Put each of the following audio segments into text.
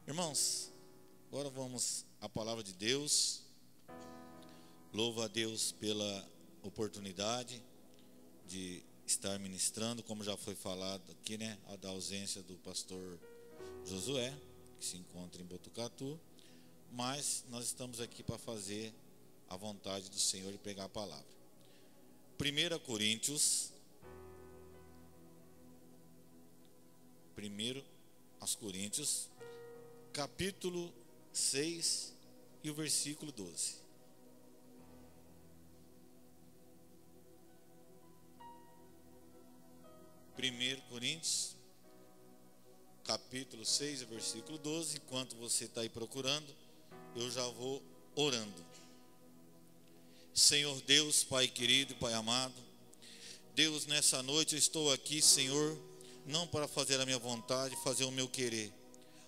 Irmãos, agora vamos à palavra de Deus. Louvo a Deus pela oportunidade de estar ministrando, como já foi falado aqui, né? Da ausência do pastor Josué, que se encontra em Botucatu. Mas nós estamos aqui para fazer a vontade do Senhor e pregar a palavra. 1 Coríntios, capítulo 6 e o versículo 12. Coríntios, capítulo 6 e versículo 12. Enquanto você está aí procurando, eu já vou orando. Senhor Deus, Pai querido e Pai amado, Deus, nessa noite eu estou aqui, Senhor, não para fazer a minha vontade, fazer o meu querer,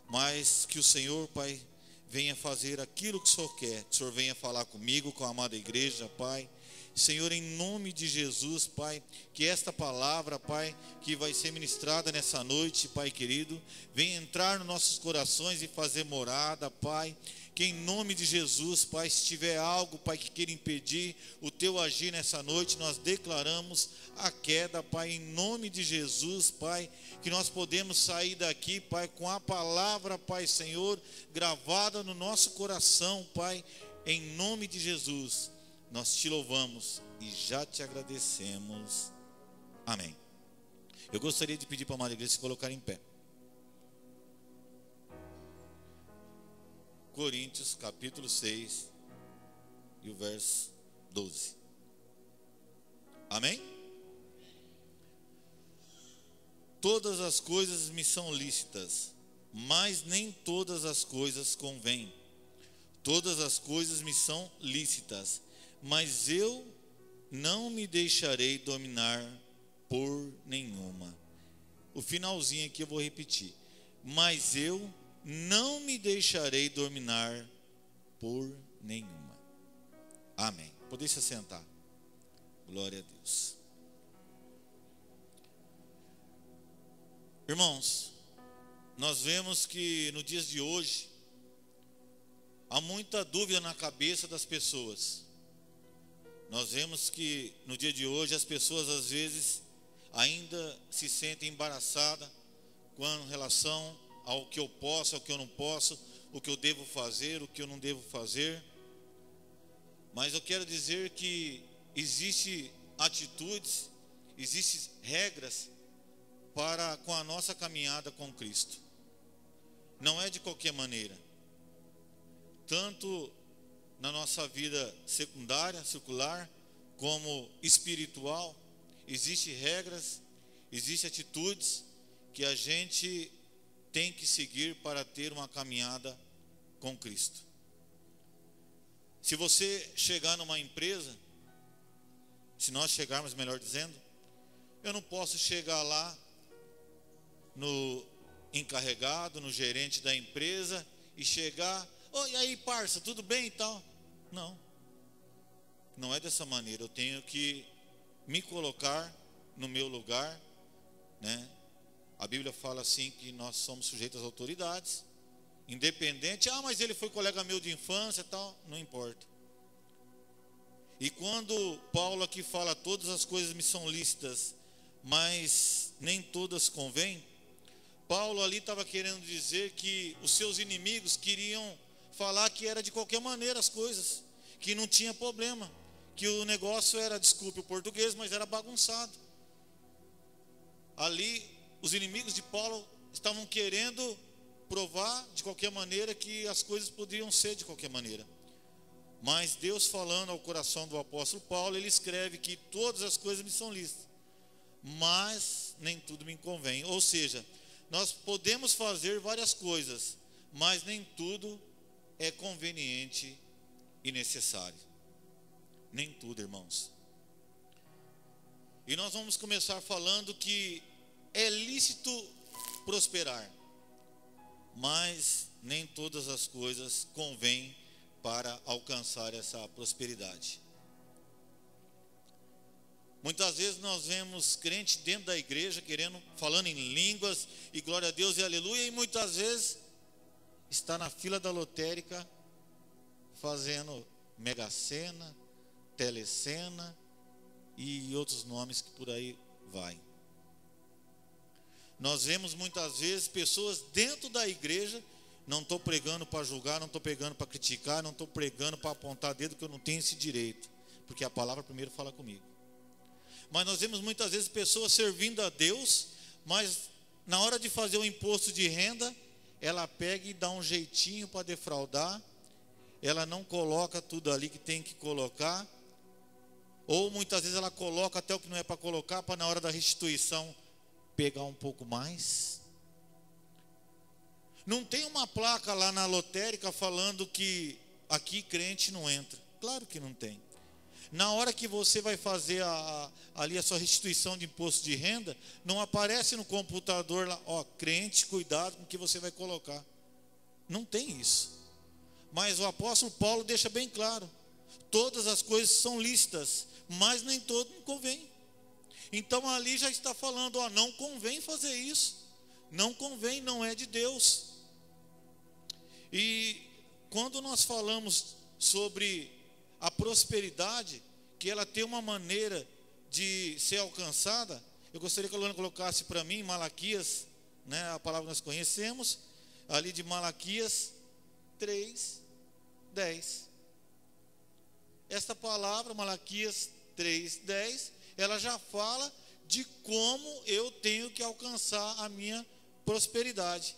mas que o Senhor, Pai, venha fazer aquilo que o Senhor quer. Que o Senhor venha falar comigo, com a amada igreja, Pai. Senhor, em nome de Jesus, Pai, que esta palavra, Pai, que vai ser ministrada nessa noite, Pai querido, venha entrar nos nossos corações e fazer morada, Pai. Que em nome de Jesus, Pai, se tiver algo, Pai, que queira impedir o Teu agir nessa noite, nós declaramos a queda, Pai, em nome de Jesus, Pai, que nós podemos sair daqui, Pai, com a palavra, Pai, Senhor, gravada no nosso coração, Pai, em nome de Jesus, nós Te louvamos e já Te agradecemos. Amém. Eu gostaria de pedir para a amada igreja se colocar em pé. Coríntios, capítulo 6 e o verso 12. Amém? Todas as coisas me são lícitas, mas nem todas as coisas convêm. Todas as coisas me são lícitas, mas eu não me deixarei dominar por nenhuma. O finalzinho aqui eu vou repetir. Mas eu não me deixarei dominar por nenhuma. Amém. Podem se assentar. Glória a Deus. Irmãos, nós vemos que no dias de hoje há muita dúvida na cabeça das pessoas. Nós vemos que no dia de hoje as pessoas às vezes ainda se sentem embaraçadas com relação ao que eu posso, ao que eu não posso, o que eu devo fazer, o que eu não devo fazer. Mas eu quero dizer que existem atitudes, existem regras para com a nossa caminhada com Cristo. Não é de qualquer maneira. Tanto na nossa vida secundária, secular, como espiritual, existem regras, existem atitudes que a gente tem que seguir para ter uma caminhada com Cristo. Se você chegar numa empresa, se nós chegarmos, melhor dizendo, eu não posso chegar lá no encarregado, no gerente da empresa e chegar, e aí parça, tudo bem e tal? Não é dessa maneira. Eu tenho que me colocar no meu lugar, né? A Bíblia fala assim que nós somos sujeitos às autoridades, independente, mas ele foi colega meu de infância e tal, não importa. E quando Paulo aqui fala, todas as coisas me são lícitas, mas nem todas convêm, Paulo ali estava querendo dizer que os seus inimigos queriam falar que era de qualquer maneira as coisas, que não tinha problema, que o negócio era, desculpe o português, mas era bagunçado. Ali os inimigos de Paulo estavam querendo provar de qualquer maneira que as coisas poderiam ser de qualquer maneira. Mas Deus, falando ao coração do apóstolo Paulo, ele escreve que todas as coisas me são lícitas, mas nem tudo me convém. Ou seja, nós podemos fazer várias coisas, mas nem tudo é conveniente e necessário. Nem tudo, irmãos. E nós vamos começar falando que é lícito prosperar, mas nem todas as coisas convêm para alcançar essa prosperidade. Muitas vezes nós vemos crente dentro da igreja falando em línguas e glória a Deus e aleluia, e muitas vezes está na fila da lotérica fazendo Mega Sena, Telecena e outros nomes que por aí vai. Nós vemos muitas vezes pessoas dentro da igreja, não estou pregando para julgar, não estou pregando para criticar, não estou pregando para apontar dedo, que eu não tenho esse direito, porque a palavra primeiro fala comigo. Mas nós vemos muitas vezes pessoas servindo a Deus, mas na hora de fazer o imposto de renda, ela pega e dá um jeitinho para defraudar, ela não coloca tudo ali que tem que colocar, ou muitas vezes ela coloca até o que não é para colocar, para na hora da restituição pegar um pouco mais. Não tem uma placa lá na lotérica falando que aqui crente não entra. Claro que não tem. Na hora que você vai fazer ali a sua restituição de imposto de renda, não aparece no computador lá, ó, crente, cuidado com o que você vai colocar. Não tem isso. Mas o apóstolo Paulo deixa bem claro, todas as coisas são lícitas, mas nem todo não convém. Então ali já está falando, ó, não convém fazer isso, não convém, não é de Deus. E quando nós falamos sobre a prosperidade, que ela tem uma maneira de ser alcançada, eu gostaria que a Luana colocasse para mim Malaquias, né, a palavra que nós conhecemos, ali de Malaquias 3:10. Esta palavra, Malaquias 3:10, ela já fala de como eu tenho que alcançar a minha prosperidade.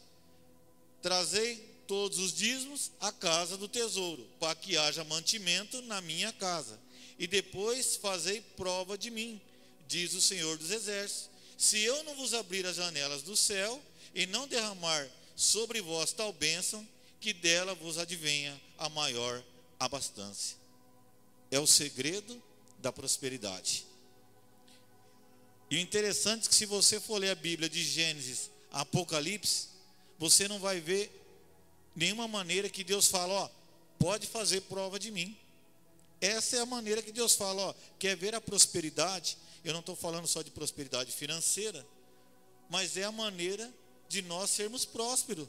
Trazei todos os dízimos à casa do tesouro, para que haja mantimento na minha casa. E depois fazei prova de mim, diz o Senhor dos Exércitos. Se eu não vos abrir as janelas do céu e não derramar sobre vós tal bênção, que dela vos advenha a maior abastança. É o segredo da prosperidade. E o interessante é que se você for ler a Bíblia de Gênesis a Apocalipse, você não vai ver nenhuma maneira que Deus fala, ó, pode fazer prova de mim. Essa é a maneira que Deus fala, ó, quer ver a prosperidade? Eu não estou falando só de prosperidade financeira, mas é a maneira de nós sermos prósperos.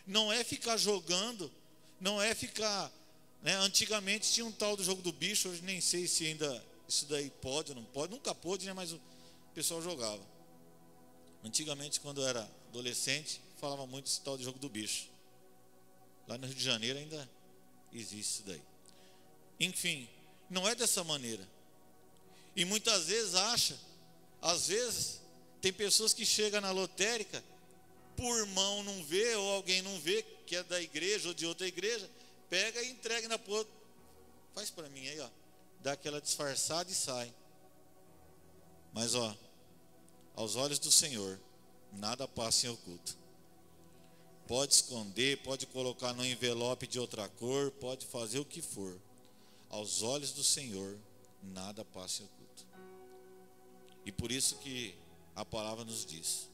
Não é ficar jogando, não é ficar, né? Antigamente tinha um tal do jogo do bicho, hoje nem sei se ainda isso daí pode ou não pode, nunca pôde, né? Mas o pessoal jogava. Antigamente, quando eu era adolescente, falava muito esse tal de jogo do bicho. Lá no Rio de Janeiro ainda existe isso daí. Enfim, não é dessa maneira. E muitas vezes às vezes, tem pessoas que chegam na lotérica, por irmão não vê, ou alguém não vê, que é da igreja ou de outra igreja, pega e entrega na porta. Faz para mim aí, ó. Dá aquela disfarçada e sai. Mas, ó, aos olhos do Senhor, nada passa em oculto. Pode esconder, pode colocar no envelope de outra cor, pode fazer o que for. Aos olhos do Senhor, nada passa em oculto. E por isso que a palavra nos diz,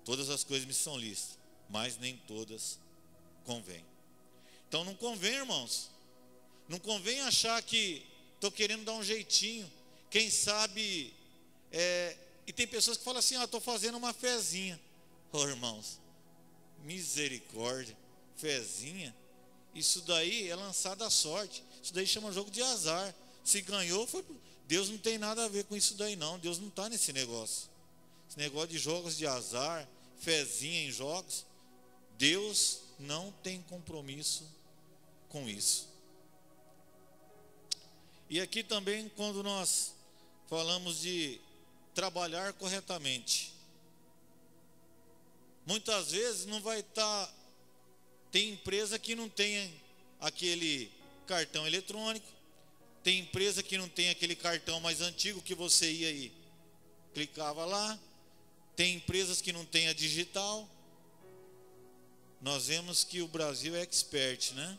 todas as coisas me são lícitas, mas nem todas convêm. Então não convém, irmãos. Não convém achar que estou querendo dar um jeitinho. Quem sabe, e tem pessoas que falam assim, estou fazendo uma fezinha. Oh, irmãos, misericórdia, fezinha, isso daí é lançado à sorte, isso daí chama jogo de azar. Se ganhou, foi. Deus não tem nada a ver com isso daí não, Deus não está nesse negócio. Esse negócio de jogos de azar, fezinha em jogos, Deus não tem compromisso com isso. E aqui também, quando nós falamos de trabalhar corretamente, muitas vezes não vai estar, tem empresa que não tem aquele cartão eletrônico, tem empresa que não tem aquele cartão mais antigo que você ia e clicava lá, tem empresas que não tem a digital. Nós vemos que o Brasil é expert, né?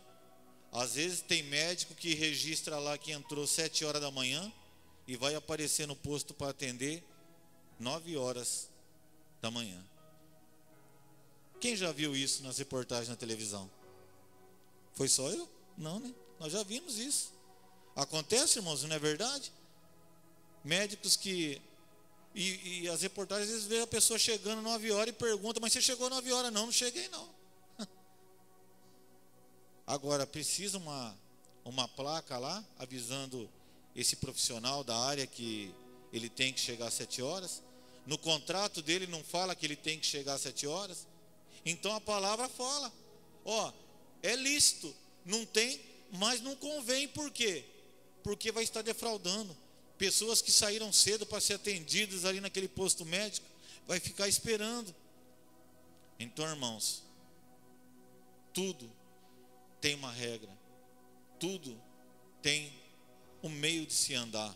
Às vezes tem médico que registra lá que entrou 7 horas da manhã e vai aparecer no posto para atender 9 horas da manhã. Quem já viu isso nas reportagens na televisão? Foi só eu? Não, né? Nós já vimos isso. Acontece, irmãos, não é verdade? Médicos que... E as reportagens, às vezes, vê a pessoa chegando 9 horas e pergunta, mas você chegou 9 horas? Não, não cheguei não. Agora, precisa uma placa lá, avisando esse profissional da área que ele tem que chegar às 7 horas. No contrato dele não fala que ele tem que chegar às 7 horas. Então a palavra fala, ó, é lícito, não tem, mas não convém. Por quê? Porque vai estar defraudando. Pessoas que saíram cedo para ser atendidas ali naquele posto médico, vai ficar esperando. Então, irmãos, tudo tem uma regra, tudo tem um meio de se andar.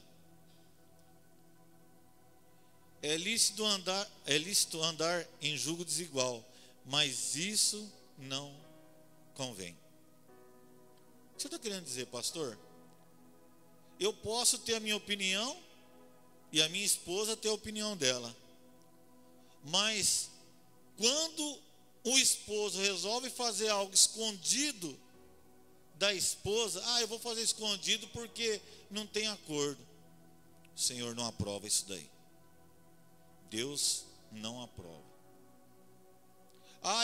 É lícito andar em jugo desigual, mas isso não convém. O que você está querendo dizer, pastor? Eu posso ter a minha opinião e a minha esposa ter a opinião dela, mas quando o esposo resolve fazer algo escondido da esposa, eu vou fazer escondido porque não tem acordo. O Senhor não aprova isso daí. Deus não aprova.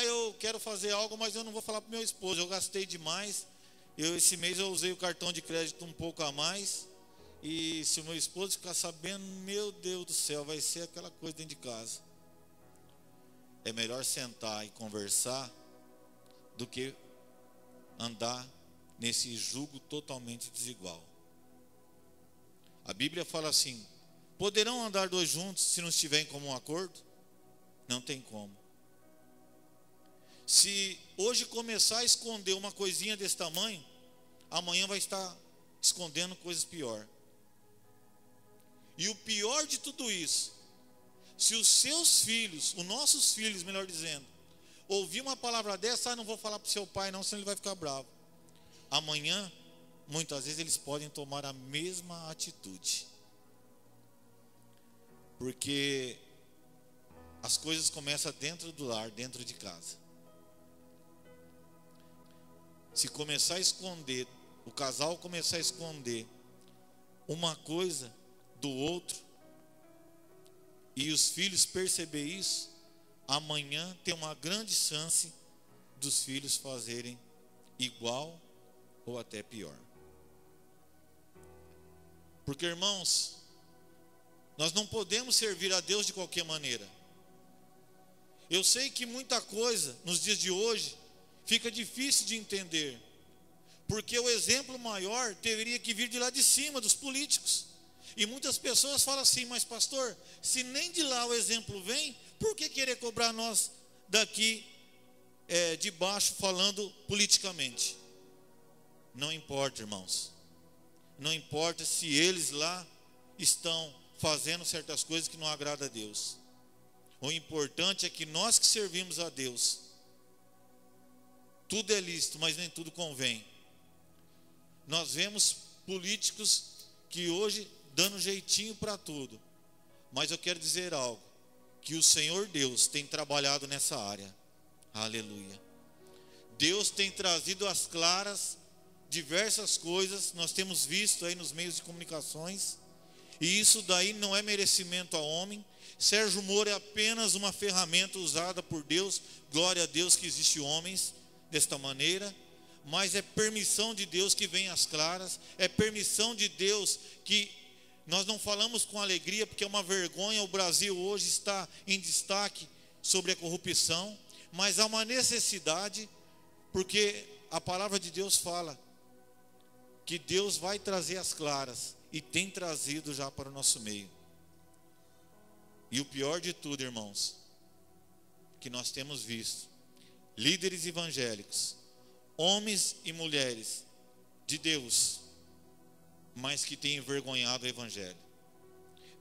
Eu quero fazer algo, mas eu não vou falar para o meu esposo. Eu gastei demais. Esse mês eu usei o cartão de crédito um pouco a mais. E se o meu esposo ficar sabendo, meu Deus do céu, vai ser aquela coisa dentro de casa. É melhor sentar e conversar do que andar nesse jugo totalmente desigual. A Bíblia fala assim: poderão andar dois juntos se não estiverem em comum acordo? Não tem como. Se hoje começar a esconder uma coisinha desse tamanho, amanhã vai estar escondendo coisas pior. E o pior de tudo isso, se os seus filhos, os nossos filhos, melhor dizendo, ouvir uma palavra dessa, não vou falar para o seu pai não, senão ele vai ficar bravo. Amanhã, muitas vezes eles podem tomar a mesma atitude. Porque as coisas começam dentro do lar, dentro de casa. Se começar a esconder, o casal começar a esconder uma coisa do outro, e os filhos perceber isso, amanhã tem uma grande chance dos filhos fazerem igual ou até pior. Porque, irmãos, nós não podemos servir a Deus de qualquer maneira. Eu sei que muita coisa nos dias de hoje fica difícil de entender, porque o exemplo maior teria que vir de lá de cima, dos políticos. E muitas pessoas falam assim: mas pastor, se nem de lá o exemplo vem, por que querer cobrar nós daqui de baixo falando politicamente? Não importa, irmãos. Não importa se eles lá estão fazendo certas coisas que não agradam a Deus. O importante é que nós que servimos a Deus, tudo é lícito, mas nem tudo convém. Nós vemos políticos que hoje dando jeitinho para tudo, mas eu quero dizer algo, que o Senhor Deus tem trabalhado nessa área. Aleluia. Deus tem trazido às claras diversas coisas, nós temos visto aí nos meios de comunicações, e isso daí não é merecimento a homem. Sérgio Moro é apenas uma ferramenta usada por Deus. Glória a Deus que existe homens desta maneira, mas é permissão de Deus que vem às claras, é permissão de Deus que nós não falamos com alegria, porque é uma vergonha. O Brasil hoje está em destaque sobre a corrupção, mas há uma necessidade, porque a palavra de Deus fala que Deus vai trazer às claras, e tem trazido já para o nosso meio. E o pior de tudo, irmãos, que nós temos visto líderes evangélicos, homens e mulheres de Deus, mas que têm envergonhado o evangelho.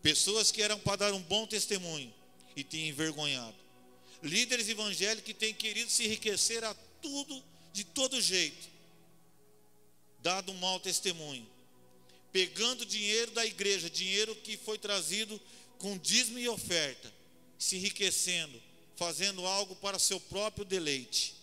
Pessoas que eram para dar um bom testemunho e têm envergonhado. Líderes evangélicos que têm querido se enriquecer a tudo, de todo jeito, dado um mau testemunho, pegando dinheiro da igreja, dinheiro que foi trazido com dízimo e oferta, se enriquecendo, fazendo algo para seu próprio deleite.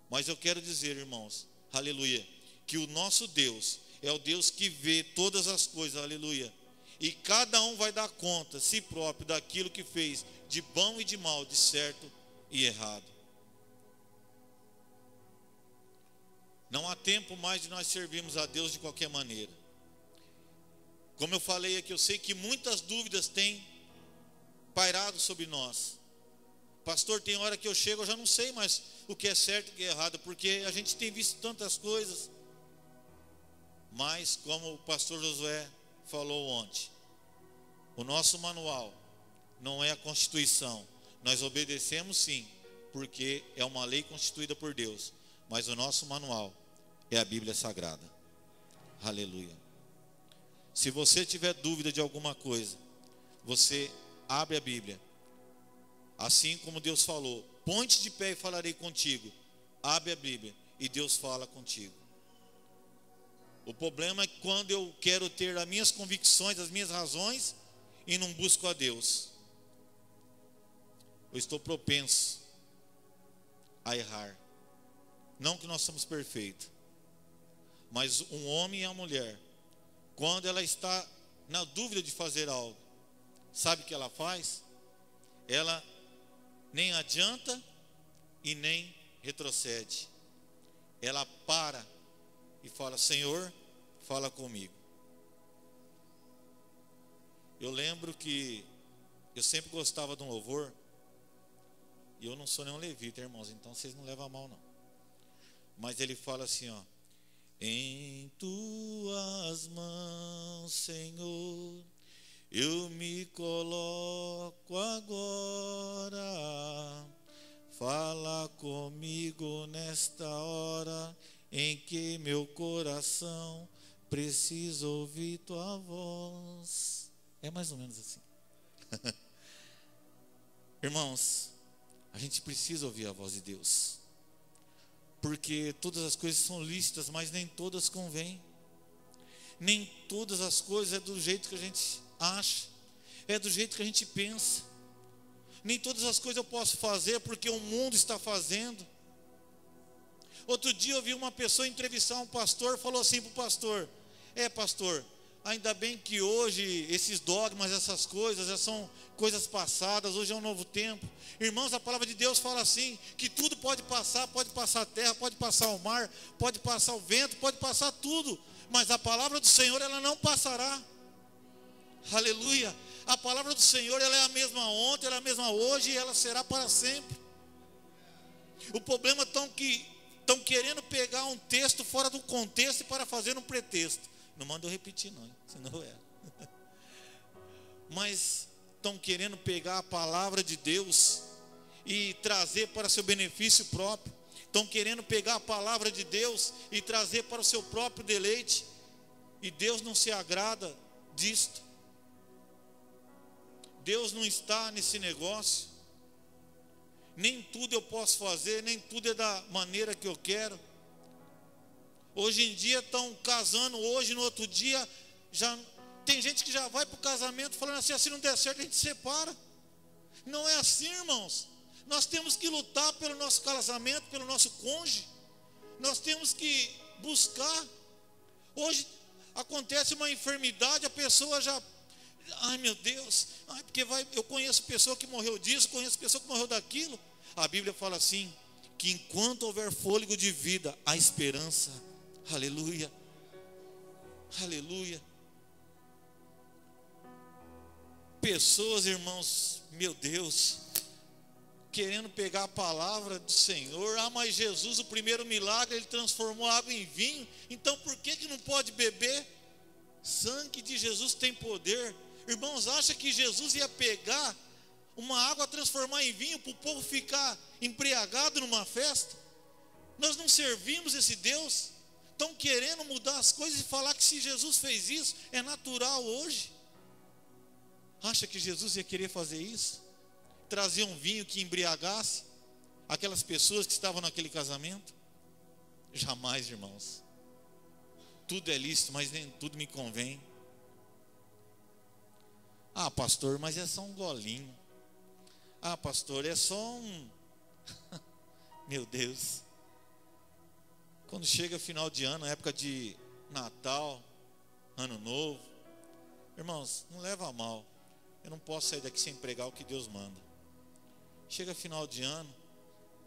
Mas eu quero dizer, irmãos, aleluia, que o nosso Deus é o Deus que vê todas as coisas, aleluia, e cada um vai dar conta, si próprio, daquilo que fez, de bom e de mal, de certo e errado. tempo mais de nós servirmos a Deus de qualquer maneira. Como eu falei aqui, eu sei que muitas dúvidas têm pairado sobre nós. Pastor, tem hora que eu chego, eu já não sei mais o que é certo e o que é errado, porque a gente tem visto tantas coisas. Mas, como o pastor Josué falou ontem, o nosso manual não é a Constituição. Nós obedecemos sim, porque é uma lei constituída por Deus. Mas o nosso manual é a Bíblia Sagrada. Aleluia. Se você tiver dúvida de alguma coisa, você abre a Bíblia. Assim como Deus falou, ponte de pé e falarei contigo. Abre a Bíblia e Deus fala contigo. O problema é que quando eu quero ter as minhas convicções, as minhas razões, e não busco a Deus, eu estou propenso a errar. Não que nós somos perfeitos, mas um homem e a mulher, quando ela está na dúvida de fazer algo, sabe o que ela faz? Ela nem adianta e nem retrocede. Ela para e fala: Senhor, fala comigo. Eu lembro que eu sempre gostava de um louvor, e eu não sou nenhum levita, irmãos, então vocês não levam a mal não. Mas ele fala assim, ó: em tuas mãos, Senhor, eu me coloco agora. Fala comigo nesta hora em que meu coração precisa ouvir tua voz. É mais ou menos assim. Irmãos, a gente precisa ouvir a voz de Deus, porque todas as coisas são lícitas, mas nem todas convêm. Nem todas as coisas é do jeito que a gente acha, é do jeito que a gente pensa. Nem todas as coisas eu posso fazer porque o mundo está fazendo. Outro dia eu vi uma pessoa entrevistar um pastor, falou assim para o pastor: pastor, ainda bem que hoje esses dogmas, essas coisas já são coisas passadas, hoje é um novo tempo. Irmãos, a palavra de Deus fala assim, que tudo pode passar a terra, pode passar o mar, pode passar o vento, pode passar tudo, mas a palavra do Senhor, ela não passará. Aleluia. A palavra do Senhor, ela é a mesma ontem, ela é a mesma hoje, e ela será para sempre. O problema é estão querendo pegar um texto fora do contexto para fazer um pretexto. Não manda eu repetir não, senão é. Mas estão querendo pegar a palavra de Deus e trazer para seu benefício próprio. Estão querendo pegar a palavra de Deus e trazer para o seu próprio deleite. E Deus não se agrada disto. Deus não está nesse negócio. Nem tudo eu posso fazer, nem tudo é da maneira que eu quero. Hoje em dia estão casando, hoje no outro dia, já tem gente que já vai para o casamento falando assim: se não der certo a gente separa. Não é assim, irmãos. Nós temos que lutar pelo nosso casamento, pelo nosso cônjuge. Nós temos que buscar. Hoje acontece uma enfermidade, a pessoa já... Ai meu Deus, porque eu conheço pessoa que morreu disso, conheço pessoa que morreu daquilo. A Bíblia fala assim, que enquanto houver fôlego de vida, há esperança. Aleluia, aleluia. Pessoas, irmãos, meu Deus, querendo pegar a palavra do Senhor. Mas Jesus, o primeiro milagre, ele transformou a água em vinho. Então por que não pode beber? Sangue de Jesus tem poder. Irmãos, acha que Jesus ia pegar uma água, transformar em vinho para o povo ficar embriagado numa festa? Nós não servimos esse Deus. Estão querendo mudar as coisas e falar que se Jesus fez isso, é natural hoje. Acha que Jesus ia querer fazer isso? Trazer um vinho que embriagasse aquelas pessoas que estavam naquele casamento? Jamais, irmãos. Tudo é lícito, mas nem tudo me convém. Pastor, mas é só um golinho. Pastor, é só um... Meu Deus. Quando chega final de ano, época de Natal, Ano Novo, irmãos, não leva a mal. Eu não posso sair daqui sem pregar o que Deus manda. Chega final de ano,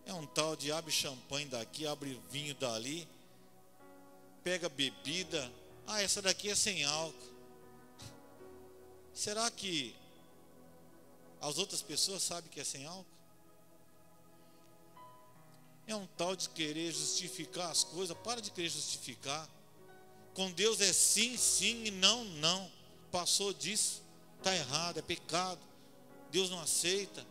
é um tal de abre champanhe daqui, abre vinho dali. pega bebida, essa daqui é sem álcool. Será que as outras pessoas sabem que é sem álcool? É um tal de querer justificar as coisas. Para de querer justificar. Com Deus é sim, sim e não, não. Passou disso, está errado, é pecado. Deus não aceita.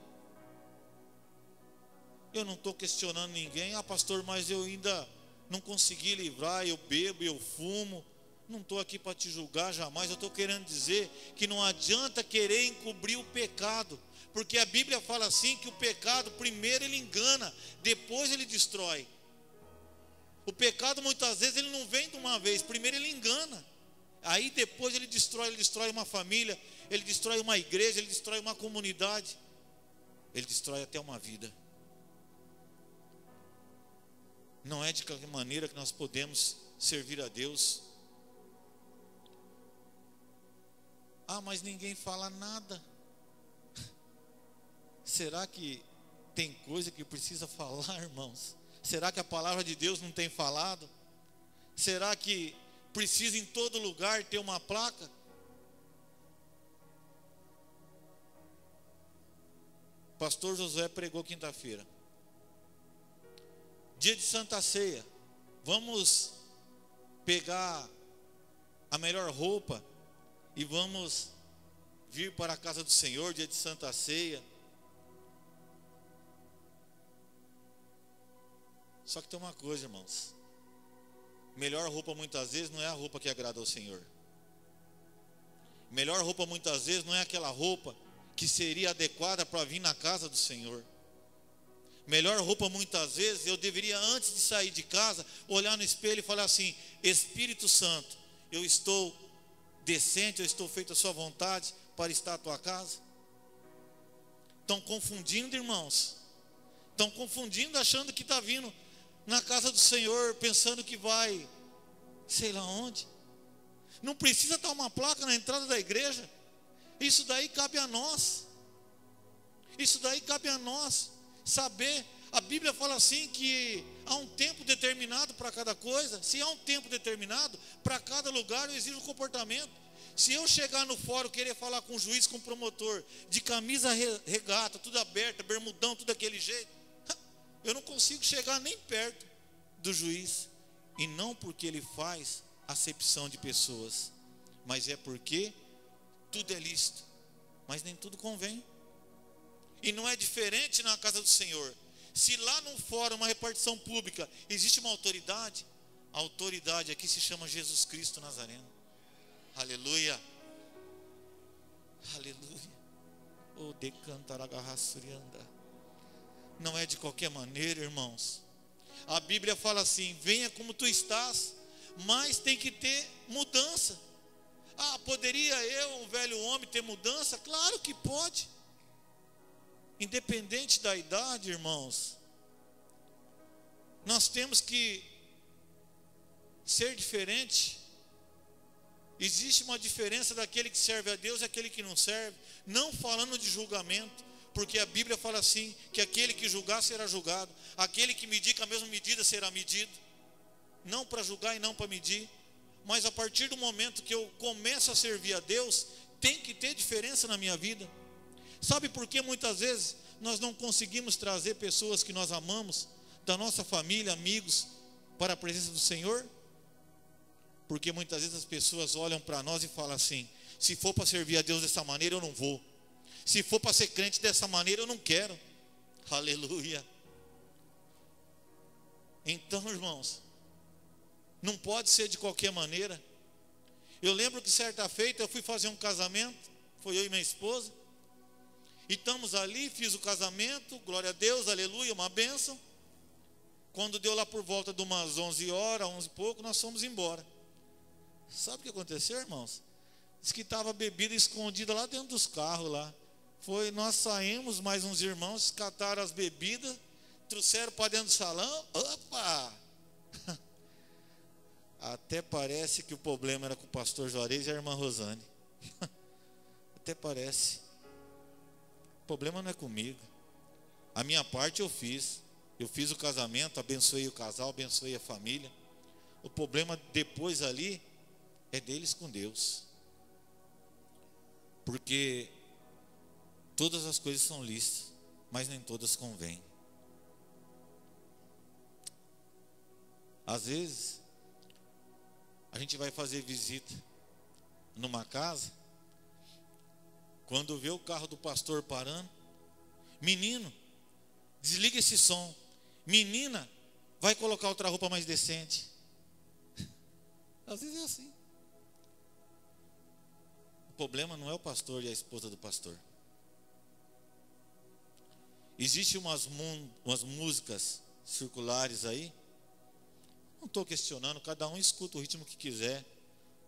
Eu não estou questionando ninguém. Pastor, mas eu ainda não consegui livrar. Eu bebo, eu fumo. Não estou aqui para te julgar jamais. Eu estou querendo dizer que não adianta querer encobrir o pecado. Porque a Bíblia fala assim, que o pecado primeiro ele engana, depois ele destrói. O pecado muitas vezes ele não vem de uma vez, primeiro ele engana. Aí depois ele destrói uma família, ele destrói uma igreja, ele destrói uma comunidade. Ele destrói até uma vida. Não é de qualquer maneira que nós podemos servir a Deus. Mas ninguém fala nada. Será que tem coisa que precisa falar, irmãos? Será que a palavra de Deus não tem falado? Será que precisa em todo lugar ter uma placa? Pastor Josué pregou quinta-feira, dia de Santa Ceia. Vamos pegar a melhor roupa e vamos vir para a casa do Senhor, dia de Santa Ceia. Só que tem uma coisa, irmãos. Melhor roupa muitas vezes não é a roupa que agrada ao Senhor. Melhor roupa muitas vezes não é aquela roupa que seria adequada para vir na casa do Senhor. Melhor roupa muitas vezes eu deveria, antes de sair de casa, olhar no espelho e falar assim: Espírito Santo, eu estou decente, eu estou feito à sua vontade para estar à tua casa. Estão confundindo, irmãos. Estão confundindo, achando que está vindo na casa do Senhor, pensando que vai sei lá onde. Não precisa estar uma placa na entrada da igreja. Isso daí cabe a nós. Isso daí cabe a nós saber. A Bíblia fala assim que há um tempo determinado para cada coisa. Se há um tempo determinado para cada lugar, eu exijo um comportamento. Se eu chegar no fórum querer falar com o juiz, com o promotor, de camisa regata, tudo aberta, bermudão, tudo daquele jeito, eu não consigo chegar nem perto do juiz. E não porque ele faz acepção de pessoas, mas é porque tudo é lícito, mas nem tudo convém. E não é diferente na casa do Senhor. Se lá no fórum, uma repartição pública, existe uma autoridade, a autoridade aqui se chama Jesus Cristo Nazareno. Aleluia. Aleluia. O decantaragassurianda. Não é de qualquer maneira, irmãos. A Bíblia fala assim: venha como tu estás, mas tem que ter mudança. Poderia eu, um velho homem, ter mudança? Claro que pode. Independente da idade, irmãos, nós temos que ser diferente. Existe uma diferença daquele que serve a Deus e aquele que não serve. Não falando de julgamento, porque a Bíblia fala assim, que aquele que julgar será julgado, aquele que medir com a mesma medida será medido. Não para julgar e não para medir. Mas a partir do momento que eu começo a servir a Deus, tem que ter diferença na minha vida. Sabe por que muitas vezes nós não conseguimos trazer pessoas que nós amamos, da nossa família, amigos, para a presença do Senhor? Porque muitas vezes as pessoas olham para nós e falam assim: se for para servir a Deus dessa maneira, eu não vou. Se for para ser crente dessa maneira, eu não quero. Aleluia. Então, irmãos, não pode ser de qualquer maneira. Eu lembro que certa feita eu fui fazer um casamento, foi eu e minha esposa, e estamos ali, fiz o casamento, glória a Deus, aleluia, uma bênção. Quando deu lá por volta de umas 11 horas, 11 e pouco, nós fomos embora. Sabe o que aconteceu, irmãos? Diz que estava bebida escondida lá dentro dos carros lá. Nós saímos, mais uns irmãos cataram as bebidas, trouxeram para dentro do salão. Opa! Até parece que o problema era com o pastor Juarez e a irmã Rosane. Até parece. O problema não é comigo. A minha parte eu fiz. Eu fiz o casamento, abençoei o casal, abençoei a família. O problema depois ali é deles com Deus. Porque todas as coisas são lícitas, mas nem todas convêm. Às vezes, a gente vai fazer visita numa casa, quando vê o carro do pastor parando, menino, desliga esse som. Menina, vai colocar outra roupa mais decente. Às vezes é assim. O problema não é o pastor e a esposa do pastor. Existem umas músicas circulares aí. Não estou questionando, cada um escuta o ritmo que quiser.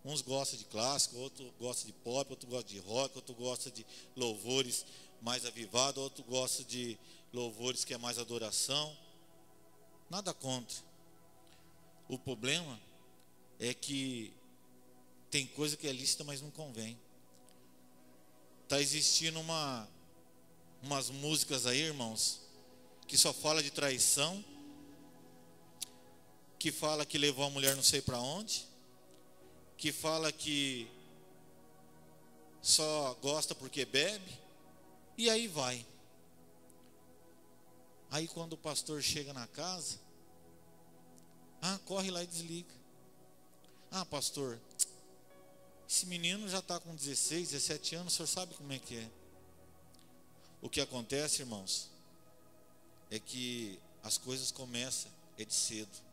Uns gostam de clássico, outro gosta de pop, outro gosta de rock, outro gosta de louvores mais avivados, outro gosta de louvores que é mais adoração. Nada contra. O problema é que tem coisa que é lícita, mas não convém. Está existindo umas músicas aí, irmãos, que só fala de traição, que fala que levou a mulher não sei para onde, que fala que só gosta porque bebe, e aí vai. Aí quando o pastor chega na casa, corre lá e desliga. Pastor, esse menino já está com 16, 17 anos, o senhor sabe como é que é. O que acontece, irmãos, é que as coisas começam de cedo.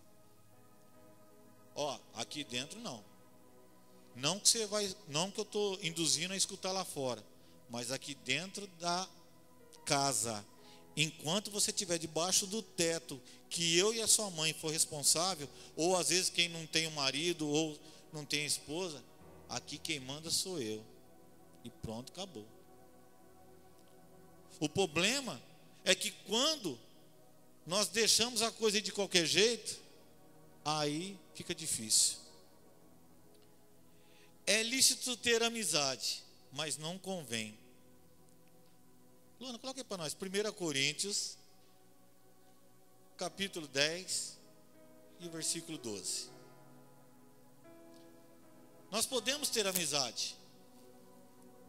Aqui dentro não. Não que eu estou induzindo a escutar lá fora, mas aqui dentro da casa, enquanto você estiver debaixo do teto, que eu e a sua mãe for responsável, ou às vezes quem não tem um marido ou não tem esposa, aqui quem manda sou eu. E pronto, acabou. O problema é que quando nós deixamos a coisa de qualquer jeito, aí fica difícil. É lícito ter amizade, mas não convém. Luana, coloca aí para nós, 1 Coríntios, capítulo 10 e o versículo 12. Nós podemos ter amizade.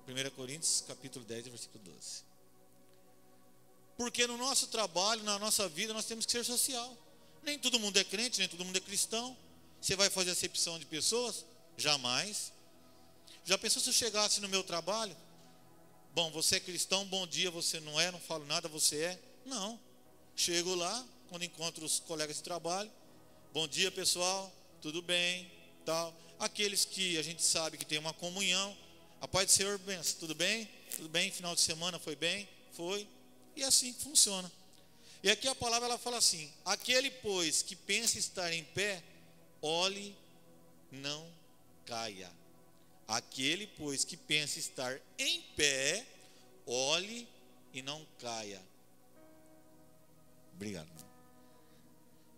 1 Coríntios, capítulo 10 e versículo 12. Porque no nosso trabalho, na nossa vida, nós temos que ser social. Nem todo mundo é crente, nem todo mundo é cristão. Você vai fazer acepção de pessoas? Jamais. Já pensou se eu chegasse no meu trabalho? Bom, você é cristão, bom dia, você não é, não falo nada, você é? Não. Chego lá, quando encontro os colegas de trabalho, bom dia pessoal, tudo bem, tal. Aqueles que a gente sabe que tem uma comunhão, a paz do Senhor, benção, tudo bem? Tudo bem, final de semana foi bem? Foi. E assim funciona. E aqui a palavra ela fala assim: aquele pois que pensa estar em pé, olhe, não caia. Aquele pois que pensa estar em pé, olhe e não caia. Obrigado.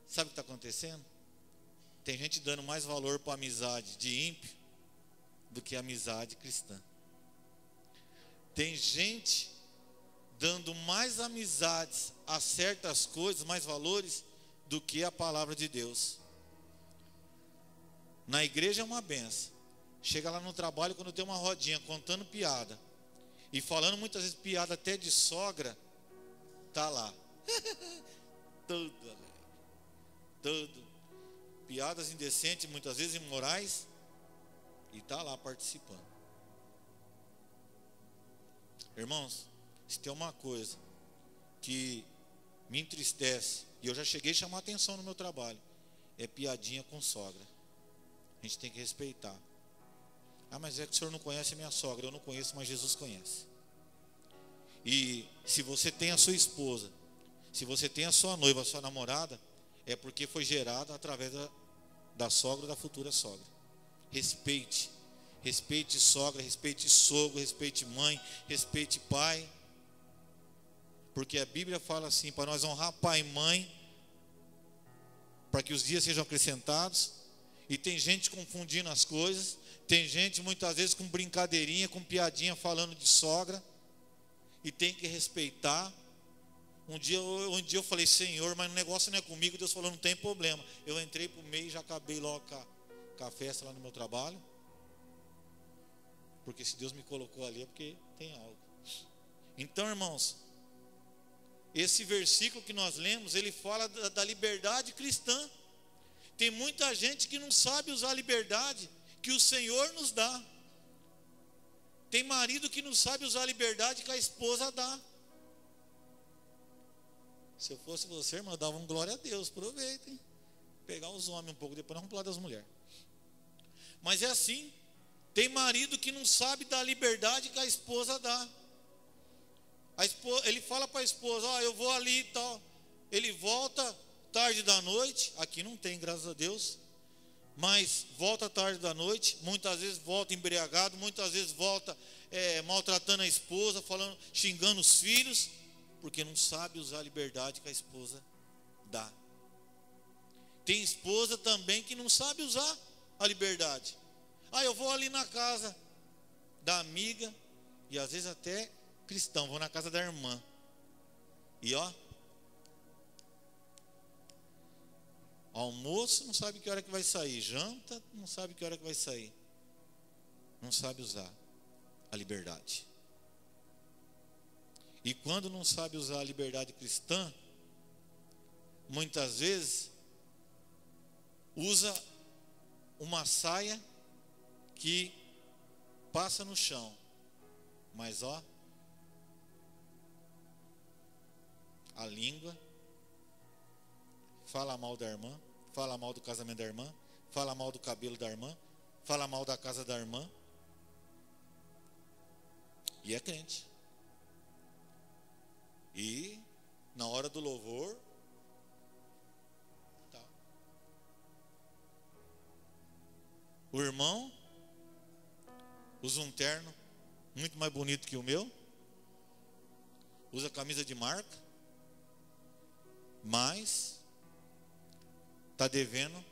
Sabe o que está acontecendo? Tem gente dando mais valor para a amizade de ímpio do que a amizade cristã. Tem gente dando mais amizades a certas coisas, mais valores, do que a palavra de Deus. Na igreja é uma benção. Chega lá no trabalho, quando tem uma rodinha contando piada e falando muitas vezes piada até de sogra, tá lá tudo piadas indecentes, muitas vezes imorais, e tá lá participando. Irmãos, se tem uma coisa que me entristece, e eu já cheguei a chamar atenção no meu trabalho, é piadinha com sogra. A gente tem que respeitar. Mas é que o senhor não conhece a minha sogra. Eu não conheço, mas Jesus conhece. E se você tem a sua esposa, se você tem a sua noiva, a sua namorada, é porque foi gerada através da sogra ou da futura sogra. Respeite. Respeite sogra, respeite sogro, respeite mãe, respeite pai. Porque a Bíblia fala assim, para nós honrar pai e mãe, para que os dias sejam acrescentados. E tem gente confundindo as coisas. Tem gente muitas vezes com brincadeirinha, com piadinha falando de sogra. E tem que respeitar. Um dia eu falei, Senhor, mas o negócio não é comigo. Deus falou, não tem problema. Eu entrei para o meio e já acabei logo com a festa lá no meu trabalho. Porque se Deus me colocou ali é porque tem algo. Então, irmãos, esse versículo que nós lemos, ele fala da liberdade cristã. Tem muita gente que não sabe usar a liberdade que o Senhor nos dá. Tem marido que não sabe usar a liberdade que a esposa dá. Se eu fosse você, irmão, eu dava um glória a Deus. Aproveitem. Pegar os homens um pouco, depois nós vamos falar das mulheres. Mas é assim. Tem marido que não sabe dar a liberdade que a esposa dá. Ele fala para a esposa, eu vou ali e tal. Ele volta tarde da noite. Aqui não tem, graças a Deus. Mas volta tarde da noite. Muitas vezes volta embriagado. Muitas vezes volta maltratando a esposa, xingando os filhos. Porque não sabe usar a liberdade que a esposa dá. Tem esposa também que não sabe usar a liberdade. Eu vou ali na casa da amiga, e às vezes até cristão, vou na casa da irmã. E almoço, não sabe que hora que vai sair. Janta, não sabe que hora que vai sair. Não sabe usar a liberdade. E quando não sabe usar a liberdade cristã, muitas vezes usa uma saia que passa no chão. Mas a língua fala mal da irmã, fala mal do casamento da irmã, fala mal do cabelo da irmã, fala mal da casa da irmã. E é crente. E na hora do louvor, o irmão usa um terno muito mais bonito que o meu, usa camisa de marca, mas está devendo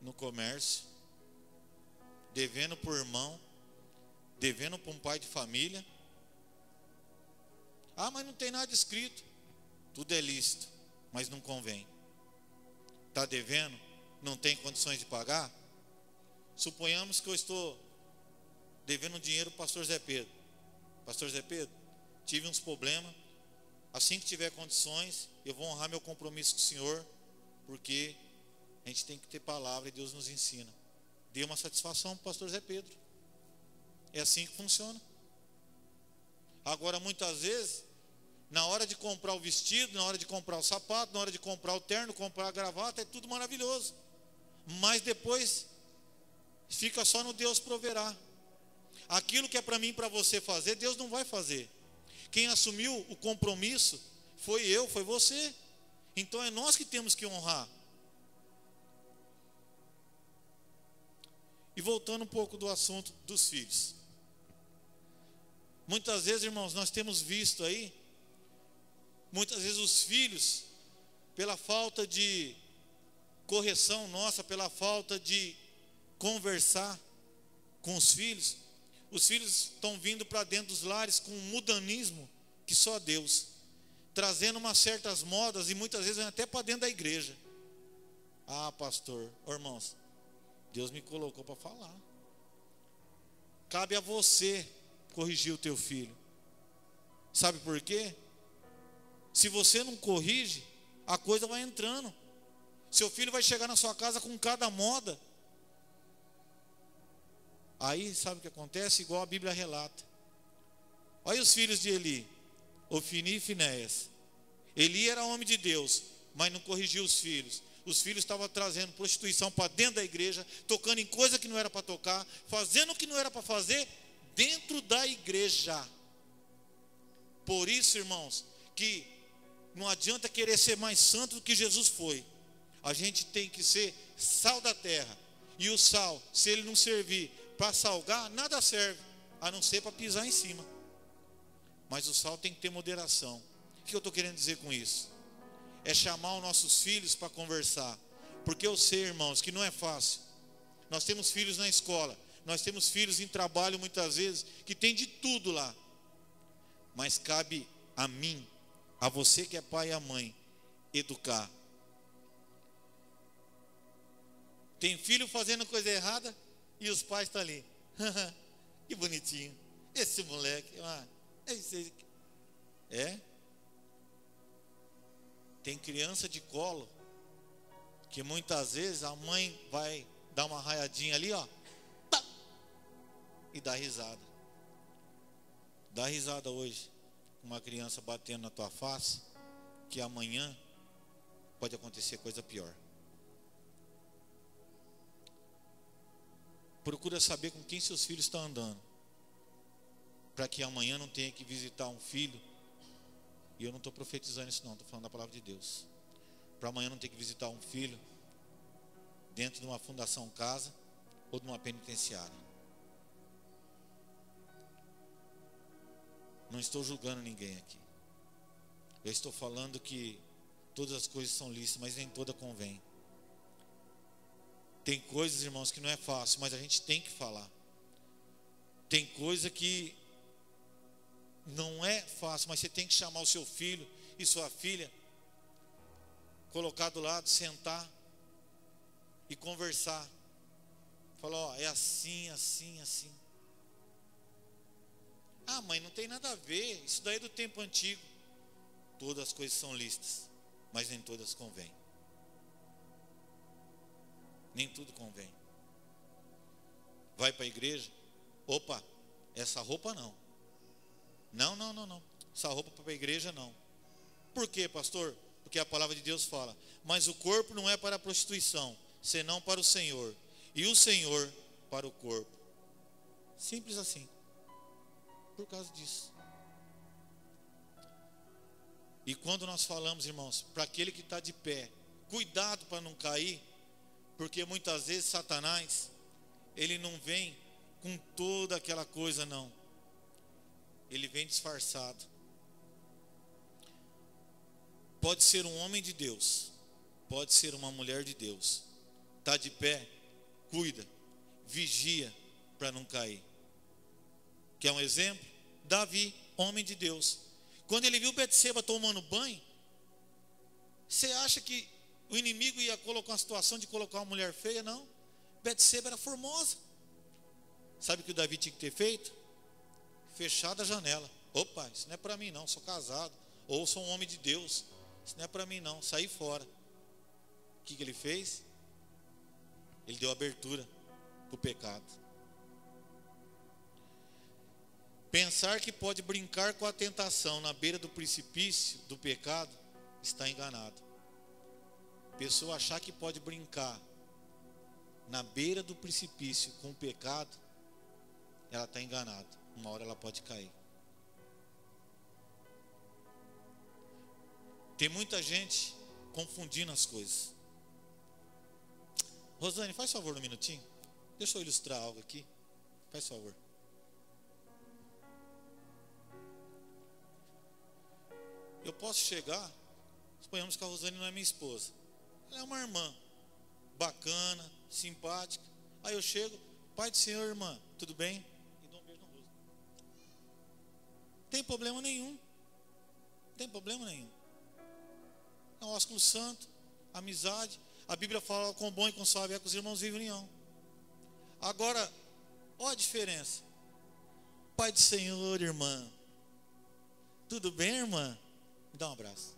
no comércio, devendo para o irmão, devendo para um pai de família. Mas não tem nada escrito. Tudo é lícito, mas não convém. Está devendo, não tem condições de pagar. Suponhamos que eu estou devendo dinheiro para o pastor Zé Pedro. Pastor Zé Pedro, tive uns problemas. Assim que tiver condições, eu vou honrar meu compromisso com o senhor, porque a gente tem que ter palavra e Deus nos ensina. Dê uma satisfação para o pastor Zé Pedro. É assim que funciona. Agora, muitas vezes, na hora de comprar o vestido, na hora de comprar o sapato, na hora de comprar o terno, comprar a gravata, é tudo maravilhoso. Mas depois fica só no Deus proverá. Aquilo que é para mim e para você fazer, Deus não vai fazer. Quem assumiu o compromisso foi eu, foi você. Então é nós que temos que honrar. E voltando um pouco do assunto dos filhos. Muitas vezes, irmãos, nós temos visto aí, muitas vezes os filhos, pela falta de correção nossa, pela falta de conversar com os filhos estão vindo para dentro dos lares com um mudanismo que só Deus, trazendo umas certas modas e muitas vezes até para dentro da igreja. Pastor, irmãos, Deus me colocou para falar. Cabe a você corrigir o teu filho. Sabe por quê? Se você não corrige, a coisa vai entrando. Seu filho vai chegar na sua casa com cada moda. Aí sabe o que acontece? Igual a Bíblia relata. Olha os filhos de Eli, Ofni e Finéias. Eli era homem de Deus, mas não corrigiu os filhos. Os filhos estavam trazendo prostituição para dentro da igreja, tocando em coisa que não era para tocar, fazendo o que não era para fazer dentro da igreja. Por isso, irmãos, que não adianta querer ser mais santo do que Jesus foi. A gente tem que ser sal da terra. E o sal, se ele não servir para salgar, nada serve, a não ser para pisar em cima. Mas o sal tem que ter moderação. O que eu estou querendo dizer com isso? É chamar os nossos filhos para conversar. Porque eu sei, irmãos, que não é fácil. Nós temos filhos na escola, nós temos filhos em trabalho muitas vezes, que tem de tudo lá. Mas cabe a mim a você que é pai e a mãe, educar. Tem filho fazendo coisa errada e os pais estão ali. Que bonitinho. Esse moleque. Tem criança de colo que muitas vezes a mãe vai dar uma raiadinha ali, ó, tá, e dá risada. Dá risada hoje com uma criança batendo na tua face, que amanhã pode acontecer coisa pior. Procura saber com quem seus filhos estão andando, para que amanhã não tenha que visitar um filho. E eu não estou profetizando isso não, estou falando da palavra de Deus. Para amanhã não ter que visitar um filho dentro de uma fundação casa ou de uma penitenciária. Não estou julgando ninguém aqui. Eu estou falando que todas as coisas são lícitas, mas nem toda convém. Tem coisas, irmãos, que não é fácil, mas a gente tem que falar. Tem coisa que não é fácil, mas você tem que chamar o seu filho e sua filha, colocar do lado, sentar e conversar. Falar, ó, é assim, assim, assim. Ah, mãe, não tem nada a ver, isso daí é do tempo antigo. Todas as coisas são lícitas, mas nem todas convêm. Nem tudo convém. Vai para a igreja, opa, essa roupa não. Não. Essa roupa para a igreja não. Por quê, pastor? Porque a palavra de Deus fala: mas o corpo não é para a prostituição, senão para o Senhor, e o Senhor para o corpo. Simples assim. Por causa disso. E quando nós falamos, irmãos, para aquele que está de pé, cuidado para não cair, porque muitas vezes Satanás, ele não vem com toda aquela coisa, não. Ele vem disfarçado. Pode ser um homem de Deus, pode ser uma mulher de Deus. Está de pé, cuida, vigia para não cair. Quer um exemplo? Davi, homem de Deus. Quando ele viu Betseba tomando banho, você acha que o inimigo ia colocar uma situação de colocar uma mulher feia? Não. Betseba era formosa. Sabe o que o Davi tinha que ter feito? Fechado a janela. Opa, isso não é para mim não, sou casado. Ou sou um homem de Deus. Isso não é para mim não, saí fora. O que ele fez? Ele deu abertura para o pecado. Pensar que pode brincar com a tentação na beira do precipício do pecado, está enganado. Pessoa achar que pode brincar na beira do precipício com o pecado, ela está enganada. Uma hora ela pode cair. Tem muita gente confundindo as coisas. Rosane, faz favor um minutinho. Deixa eu ilustrar algo aqui. Faz favor. Eu posso chegar, suponhamos que a Rosane não é minha esposa. Ela é uma irmã, bacana, simpática. Aí eu chego, pai do Senhor, irmã, tudo bem? E dou um beijo no rosto. Tem problema nenhum. Tem problema nenhum. É um ósculo santo, amizade. A Bíblia fala: com bom e com suave é que os irmãos vivem em união. Agora, olha a diferença. Pai do Senhor, irmã. Tudo bem, irmã? Me dá um abraço.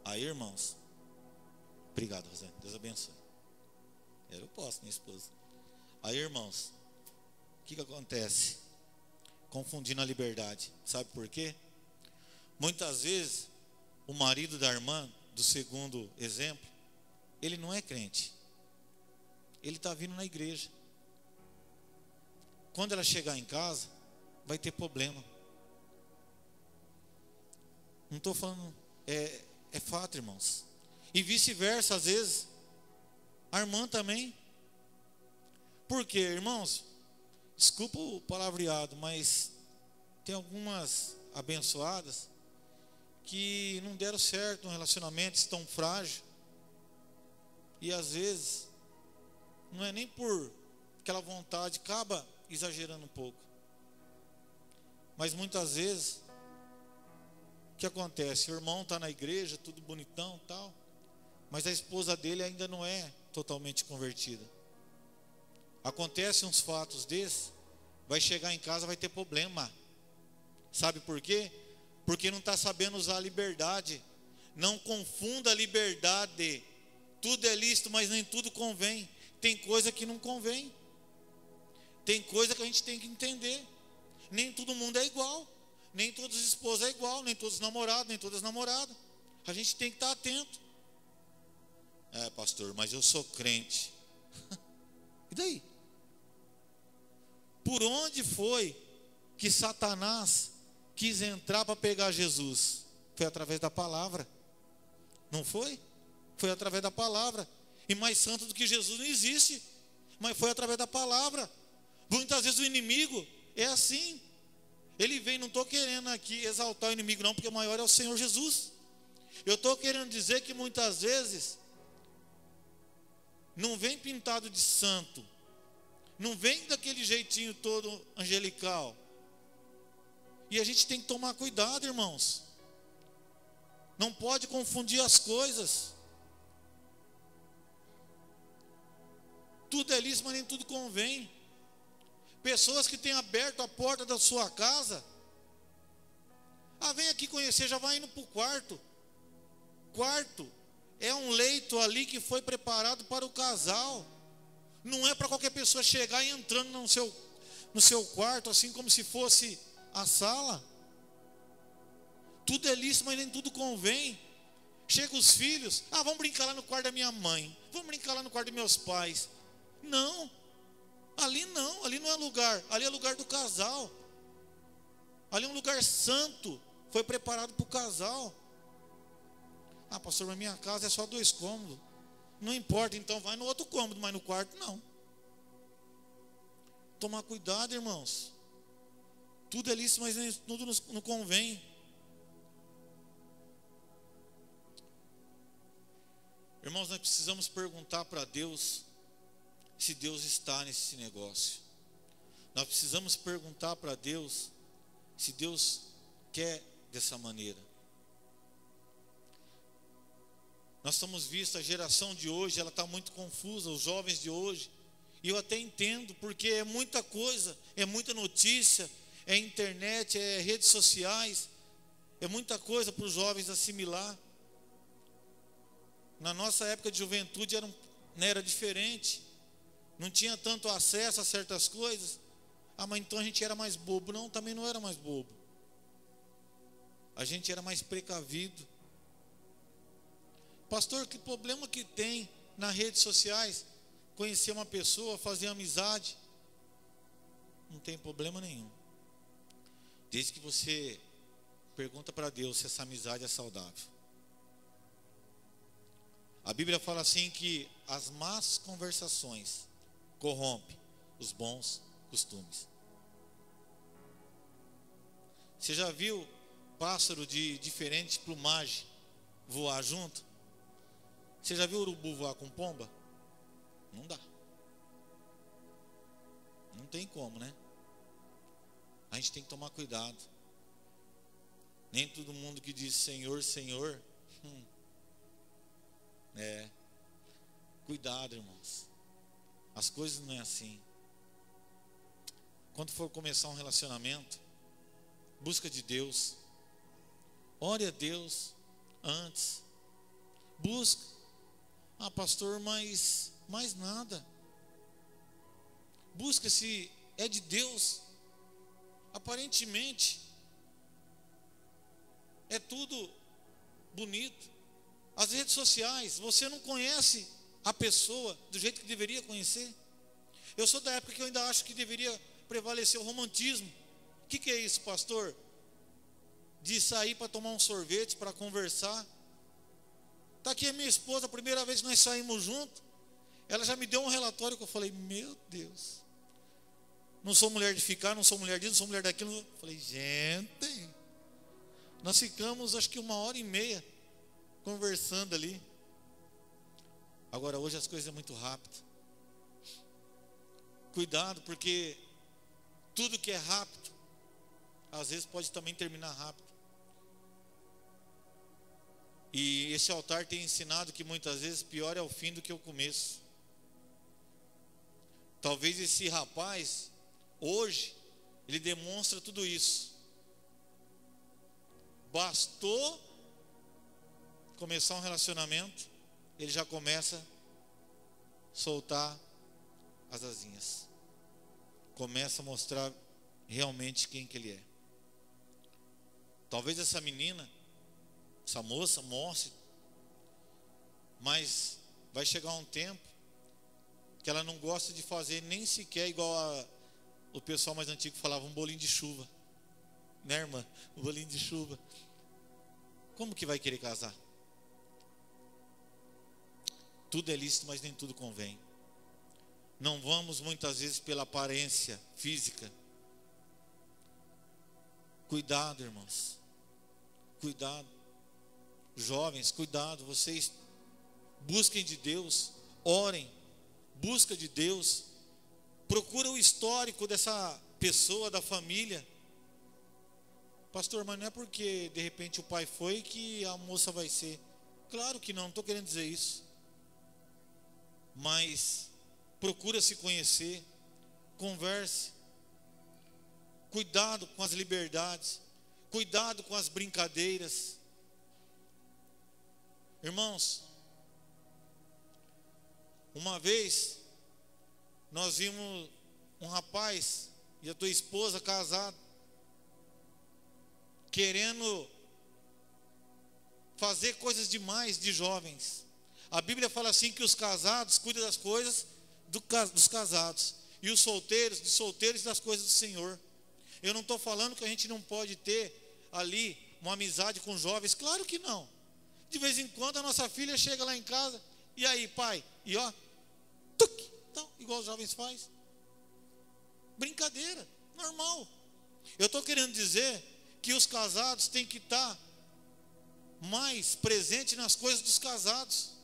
Aí, irmãos, obrigado, Rosane, Deus abençoe. Eu posso, minha esposa. Aí, irmãos, o que acontece? Confundindo a liberdade. Sabe por quê? Muitas vezes o marido da irmã, do segundo exemplo, ele não é crente. Ele está vindo na igreja. Quando ela chegar em casa, vai ter problema. Não estou falando, é fato, irmãos. E vice-versa, às vezes, a irmã também. Por quê, irmãos? Desculpa o palavreado, mas tem algumas abençoadas que não deram certo no relacionamento, estão frágeis. E às vezes, não é nem por aquela vontade, acaba exagerando um pouco. Mas muitas vezes, o que acontece? O irmão está na igreja, tudo bonitão, tal, mas a esposa dele ainda não é totalmente convertida. Acontecem uns fatos desses, vai chegar em casa, vai ter problema. Sabe por quê? Porque não está sabendo usar a liberdade. Não confunda a liberdade. Tudo é lícito, mas nem tudo convém. Tem coisa que não convém. Tem coisa que a gente tem que entender. Nem todo mundo é igual. Nem todos os esposos é igual. Nem todos os namorados, nem todas as namoradas. A gente tem que estar atento. Pastor, mas eu sou crente. E daí? Por onde foi que Satanás quis entrar para pegar Jesus? Foi através da palavra. Não foi? Foi através da palavra. E mais santo do que Jesus não existe. Mas foi através da palavra. Muitas vezes o inimigo é assim. Ele vem, não estou querendo aqui exaltar o inimigo não, porque o maior é o Senhor Jesus. Eu estou querendo dizer que muitas vezes não vem pintado de santo. Não vem daquele jeitinho todo angelical. E a gente tem que tomar cuidado, irmãos. Não pode confundir as coisas. Tudo é lícito, mas nem tudo convém. Pessoas que têm aberto a porta da sua casa. Vem aqui conhecer, já vai indo para o quarto. Quarto é um leito ali que foi preparado para o casal. Não é para qualquer pessoa chegar e entrando no seu quarto, assim como se fosse a sala. Tudo é lícito, mas nem tudo convém. Chega os filhos, vamos brincar lá no quarto da minha mãe, vamos brincar lá no quarto dos meus pais. Não, ali não é lugar, ali é lugar do casal. Ali é um lugar santo, foi preparado para o casal. Pastor, na minha casa é só 2 cômodos. Não importa, então vai no outro cômodo, mas no quarto não. Tomar cuidado, irmãos. Tudo é lícito, mas nem tudo não convém. Irmãos, nós precisamos perguntar para Deus se Deus está nesse negócio. Nós precisamos perguntar para Deus se Deus quer dessa maneira. Nós estamos visto a geração de hoje, ela está muito confusa, os jovens de hoje. E eu até entendo, porque é muita coisa, é muita notícia, é internet, é redes sociais, é muita coisa para os jovens assimilar. Na nossa época de juventude era diferente, não tinha tanto acesso a certas coisas. Mas então a gente era mais bobo. Não, também não era mais bobo. A gente era mais precavido. Pastor, que problema que tem nas redes sociais? Conhecer uma pessoa, fazer amizade. Não tem problema nenhum. Desde que você pergunta para Deus se essa amizade é saudável. A Bíblia fala assim que as más conversações corrompem os bons costumes. Você já viu pássaro de diferente plumagem voar junto? Você já viu urubu voar com pomba? Não dá. Não tem como, né? A gente tem que tomar cuidado. Nem todo mundo que diz Senhor, Senhor. Cuidado, irmãos. As coisas não é assim. Quando for começar um relacionamento, busca de Deus. Ore a Deus antes. Busca. Pastor, mas mais nada. Busca se é de Deus. Aparentemente é tudo bonito. As redes sociais, você não conhece a pessoa do jeito que deveria conhecer. Eu sou da época que eu ainda acho que deveria prevalecer o romantismo. O que é isso, pastor? De sair para tomar um sorvete, para conversar. Está aqui a minha esposa, a primeira vez que nós saímos juntos, ela já me deu um relatório que eu falei, meu Deus, não sou mulher de ficar, não sou mulher disso, não sou mulher daquilo. Eu falei, gente, nós ficamos acho que 1h30 conversando ali. Agora hoje as coisas são muito rápidas. Cuidado, porque Tudo que é rápido, às vezes pode também terminar rápido. E esse altar tem ensinado que muitas vezes pior é o fim do que o começo. Talvez esse rapaz, hoje, ele demonstra tudo isso. Bastou começar um relacionamento, ele já começa a soltar as asinhas. Começa a mostrar realmente quem que ele é. Talvez essa menina, essa moça mostre, mas vai chegar um tempo que ela não gosta de fazer nem sequer igual o pessoal mais antigo falava, um bolinho de chuva. Né, irmã? Um bolinho de chuva. Como que vai querer casar? Tudo é lícito, mas nem tudo convém. Não vamos muitas vezes pela aparência física. Cuidado, irmãos. Cuidado. Jovens, cuidado. Vocês busquem de Deus. Orem. Busca de Deus. Procura o histórico dessa pessoa, da família. Pastor, mas não é porque de repente o pai foi que a moça vai ser. Claro que não estou querendo dizer isso. Mas procura se conhecer, converse. Cuidado com as liberdades, cuidado com as brincadeiras. Irmãos, uma vez nós vimos um rapaz e a tua esposa casado, querendo fazer coisas demais de jovens. A Bíblia fala assim que os casados cuidam das coisas dos casados, e os solteiros, dos solteiros, das coisas do Senhor. Eu não estou falando que a gente não pode ter ali uma amizade com jovens, claro que não. De vez em quando a nossa filha chega lá em casa, e aí pai, e ó, tuc, então, igual os jovens fazem. Brincadeira, normal. Eu estou querendo dizer que os casados têm que estar mais presentes nas coisas dos casados.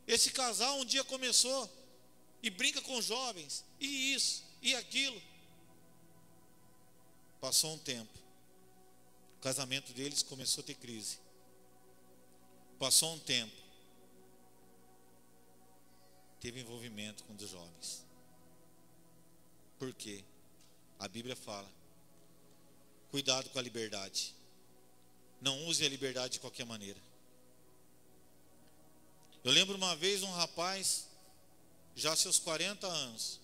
Esse casal um dia começou e brinca com jovens, e isso, e aquilo. Passou um tempo, o casamento deles começou a ter crise. Passou um tempo, teve envolvimento com um dos jovens. Por quê? A Bíblia fala, cuidado com a liberdade. Não use a liberdade de qualquer maneira. Eu lembro uma vez um rapaz, já seus 40 anos,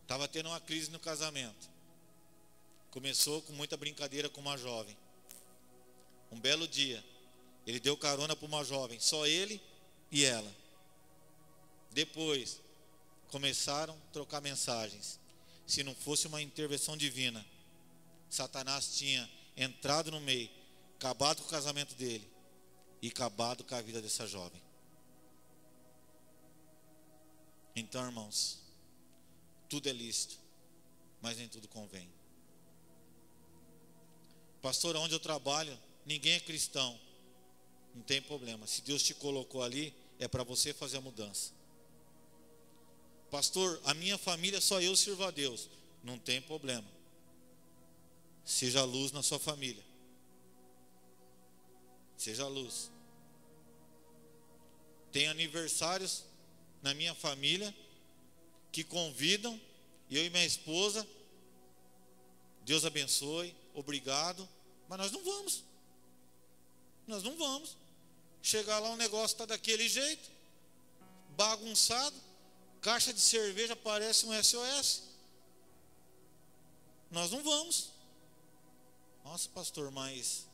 estava tendo uma crise no casamento. Começou com muita brincadeira com uma jovem. Um belo dia, ele deu carona para uma jovem, só ele e ela. Depois, começaram a trocar mensagens. Se não fosse uma intervenção divina, Satanás tinha entrado no meio, acabado com o casamento dele e acabado com a vida dessa jovem. Então, irmãos, tudo é lícito, mas nem tudo convém. Pastor, onde eu trabalho, ninguém é cristão. Não tem problema. Se Deus te colocou ali, é para você fazer a mudança. Pastor, a minha família só eu sirvo a Deus. Não tem problema. Seja luz na sua família. Seja luz. Tem aniversários na minha família que convidam, eu e minha esposa. Deus abençoe, obrigado. Mas nós não vamos. Nós não vamos. Chegar lá, o negócio está daquele jeito, bagunçado, caixa de cerveja parece um SOS. Nós não vamos. Nossa, pastor, mas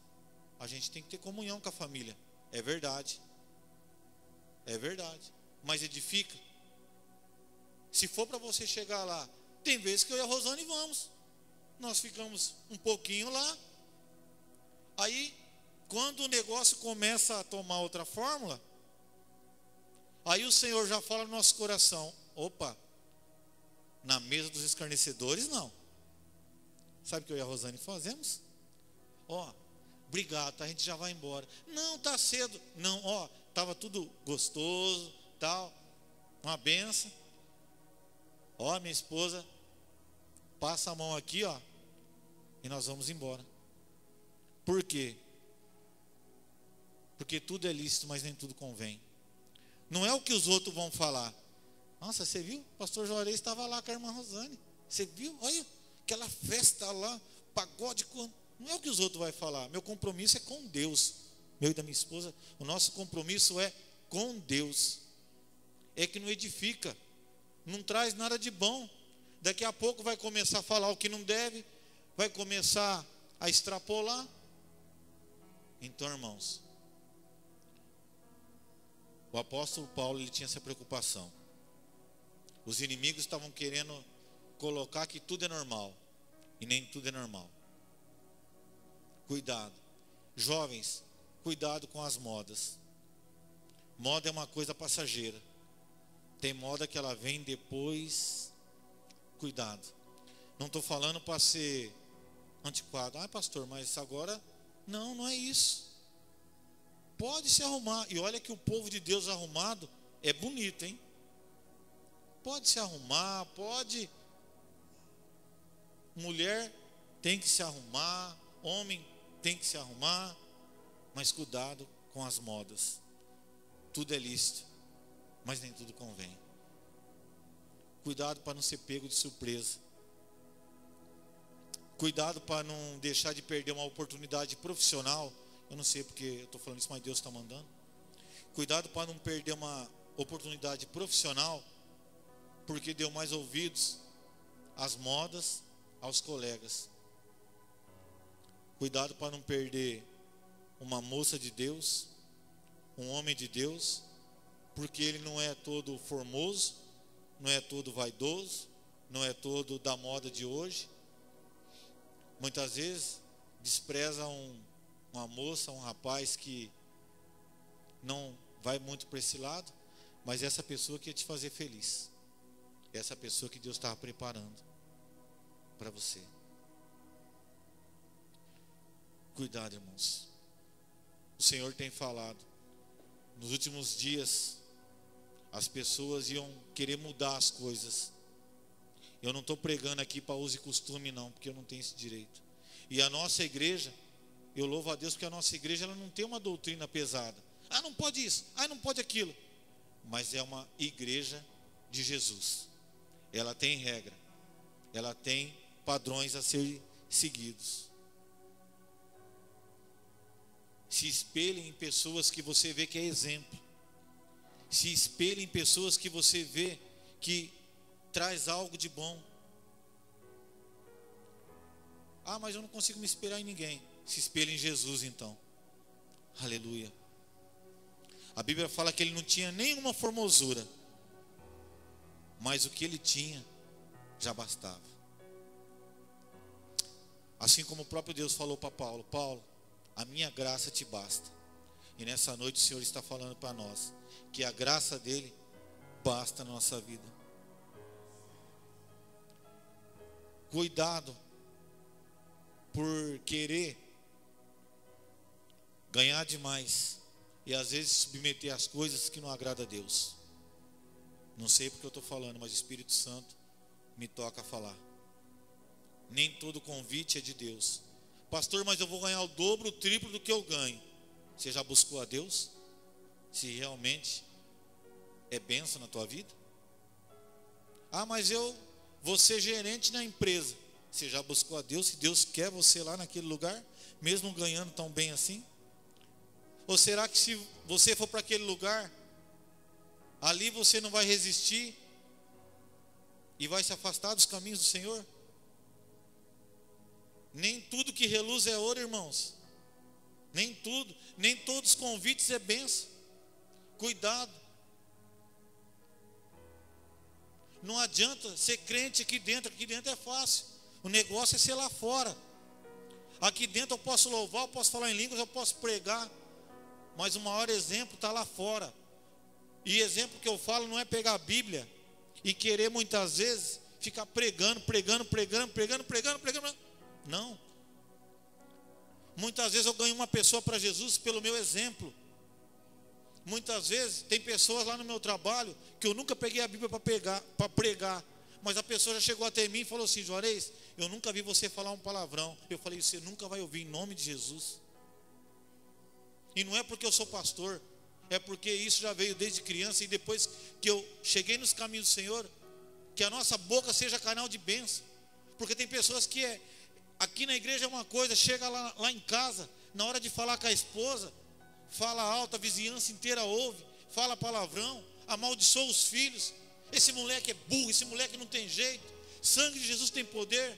a gente tem que ter comunhão com a família. É verdade. É verdade. Mas edifica. Se for para você chegar lá, tem vezes que eu e a Rosane vamos. Nós ficamos um pouquinho lá. Aí, quando o negócio começa a tomar outra fórmula, aí o Senhor já fala no nosso coração: opa, na mesa dos escarnecedores não. Sabe o que eu e a Rosane fazemos? Ó, obrigado, tá, a gente já vai embora. Não, tá cedo. Não, ó, estava tudo gostoso, tal, uma benção. Ó, minha esposa, passa a mão aqui, ó, e nós vamos embora. Por quê? Porque tudo é lícito, mas nem tudo convém. Não é o que os outros vão falar. Nossa, você viu? O pastor Juarez estava lá com a irmã Rosane. Você viu? Olha, aquela festa lá, pagode. Não é o que os outros vão falar. Meu compromisso é com Deus. Meu e da minha esposa, o nosso compromisso é com Deus. É que não edifica, não traz nada de bom. Daqui a pouco vai começar a falar o que não deve, vai começar a extrapolar. Então, irmãos, o apóstolo Paulo, ele tinha essa preocupação. Os inimigos estavam querendo colocar que tudo é normal, e nem tudo é normal. Cuidado. Jovens, cuidado com as modas. Moda é uma coisa passageira. Tem moda que ela vem depois. Cuidado. Não estou falando para ser antiquado. Ah, pastor, mas agora... Não, não é isso. Pode se arrumar. E olha que o povo de Deus arrumado é bonito, hein? Pode se arrumar, pode. Mulher tem que se arrumar, homem tem que se arrumar, mas cuidado com as modas. Tudo é lícito, mas nem tudo convém. Cuidado para não ser pego de surpresa. Cuidado para não deixar de perder uma oportunidade profissional. Eu não sei porque eu estou falando isso, mas Deus está mandando. Cuidado para não perder uma oportunidade profissional, porque deu mais ouvidos às modas, aos colegas. Cuidado para não perder uma moça de Deus, um homem de Deus, porque ele não é todo formoso, não é todo vaidoso, não é todo da moda de hoje. Muitas vezes despreza uma moça, um rapaz que não vai muito para esse lado, mas essa pessoa que ia te fazer feliz. Essa pessoa que Deus estava preparando para você. Cuidado, irmãos. O Senhor tem falado. Nos últimos dias, as pessoas iam querer mudar as coisas. Eu não estou pregando aqui para uso e costume, não, porque eu não tenho esse direito. E a nossa igreja, eu louvo a Deus porque a nossa igreja ela não tem uma doutrina pesada. Ah, não pode isso, ah, não pode aquilo. Mas é uma igreja de Jesus. Ela tem regra, ela tem padrões a serem seguidos. Se espelhem em pessoas que você vê que é exemplo. Se espelhem em pessoas que você vê que traz algo de bom. Ah, mas eu não consigo me espelhar em ninguém. Se espelhe em Jesus então. Aleluia. A Bíblia fala que ele não tinha nenhuma formosura, mas o que ele tinha já bastava. Assim como o próprio Deus falou para Paulo: Paulo, a minha graça te basta. E nessa noite o Senhor está falando para nós que a graça dele basta na nossa vida. Cuidado por querer ganhar demais e às vezes submeter as coisas que não agradam a Deus. Não sei porque eu estou falando, mas o Espírito Santo me toca a falar. Nem todo convite é de Deus. Pastor, mas eu vou ganhar o dobro, o triplo do que eu ganho. Você já buscou a Deus? Se realmente é bênção na tua vida? Ah, mas eu vou ser gerente na empresa. Você já buscou a Deus? Se Deus quer você lá naquele lugar, mesmo ganhando tão bem assim? Ou será que se você for para aquele lugar, ali você não vai resistir e vai se afastar dos caminhos do Senhor? Nem tudo que reluz é ouro, irmãos. Nem tudo, nem todos os convites é bênção. Cuidado. Não adianta ser crente aqui dentro é fácil. O negócio é ser lá fora. Aqui dentro eu posso louvar, eu posso falar em línguas, eu posso pregar, mas o maior exemplo está lá fora. E exemplo que eu falo não é pegar a Bíblia e querer muitas vezes ficar pregando. Não. Muitas vezes eu ganho uma pessoa para Jesus pelo meu exemplo. Muitas vezes tem pessoas lá no meu trabalho que eu nunca peguei a Bíblia para pregar, Mas a pessoa já chegou até mim e falou assim: Juarez, eu nunca vi você falar um palavrão. Eu falei: você nunca vai ouvir, em nome de Jesus. E não é porque eu sou pastor, é porque isso já veio desde criança. E depois que eu cheguei nos caminhos do Senhor, que a nossa boca seja canal de bênção. Porque tem pessoas que aqui na igreja é uma coisa, chega lá em casa, na hora de falar com a esposa, fala alto, a vizinhança inteira ouve, fala palavrão, amaldiçoa os filhos. Esse moleque é burro, esse moleque não tem jeito. Sangue de Jesus tem poder.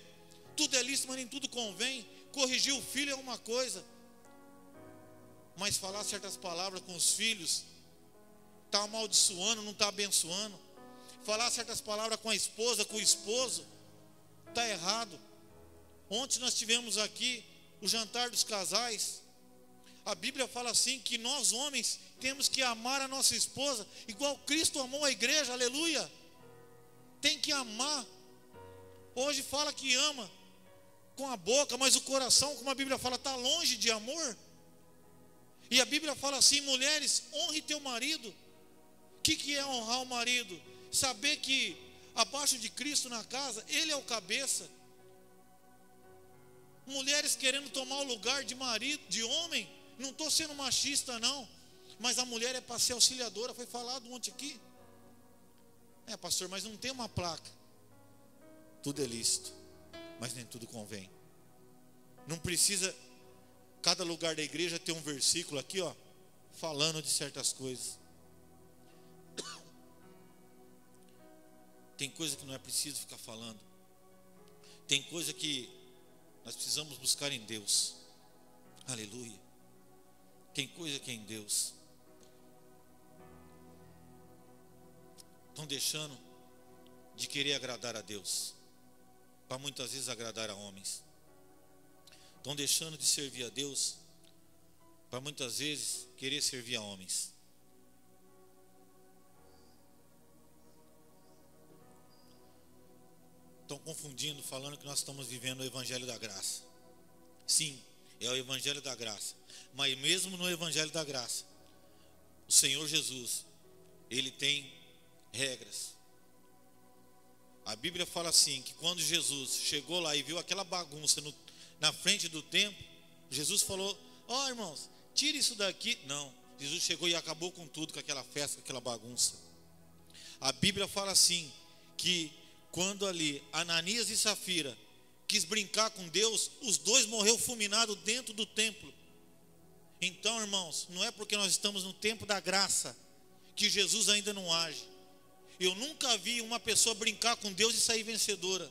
Tudo é lícito, mas nem tudo convém. Corrigir o filho é uma coisa, mas falar certas palavras com os filhos, está amaldiçoando, não está abençoando. Falar certas palavras com a esposa, com o esposo, está errado. Ontem nós tivemos aqui o jantar dos casais. A Bíblia fala assim, que nós homens temos que amar a nossa esposa igual Cristo amou a igreja, aleluia. Tem que amar. Hoje fala que ama com a boca, mas o coração, como a Bíblia fala, está longe de amor. E a Bíblia fala assim: mulheres, honre teu marido. O que é honrar o marido? Saber que abaixo de Cristo na casa, Ele é o cabeça. Mulheres querendo tomar o lugar de marido, de homem. Não estou sendo machista não, mas a mulher é para ser auxiliadora. Foi falado ontem aqui. Pastor, mas não tem uma placa. Tudo é lícito, mas nem tudo convém. Não precisa cada lugar da igreja ter um versículo aqui, ó, falando de certas coisas. Tem coisa que não é preciso ficar falando. Tem coisa que nós precisamos buscar em Deus. Aleluia. Tem coisa que é em Deus. Estão deixando de querer agradar a Deus, para muitas vezes agradar a homens. Estão deixando de servir a Deus, para muitas vezes querer servir a homens. Estão confundindo, falando que nós estamos vivendo o Evangelho da Graça. Sim, é o Evangelho da Graça. Mas mesmo no Evangelho da Graça, o Senhor Jesus, Ele tem regras. A Bíblia fala assim, que quando Jesus chegou lá e viu aquela bagunça na frente do templo, Jesus falou: ó, irmãos, tire isso daqui. Não, Jesus chegou e acabou com tudo, com aquela festa, com aquela bagunça. A Bíblia fala assim, que quando ali Ananias e Safira quis brincar com Deus, os dois morreram fulminados dentro do templo. Então, irmãos, não é porque nós estamos no tempo da graça que Jesus ainda não age. Eu nunca vi uma pessoa brincar com Deus e sair vencedora.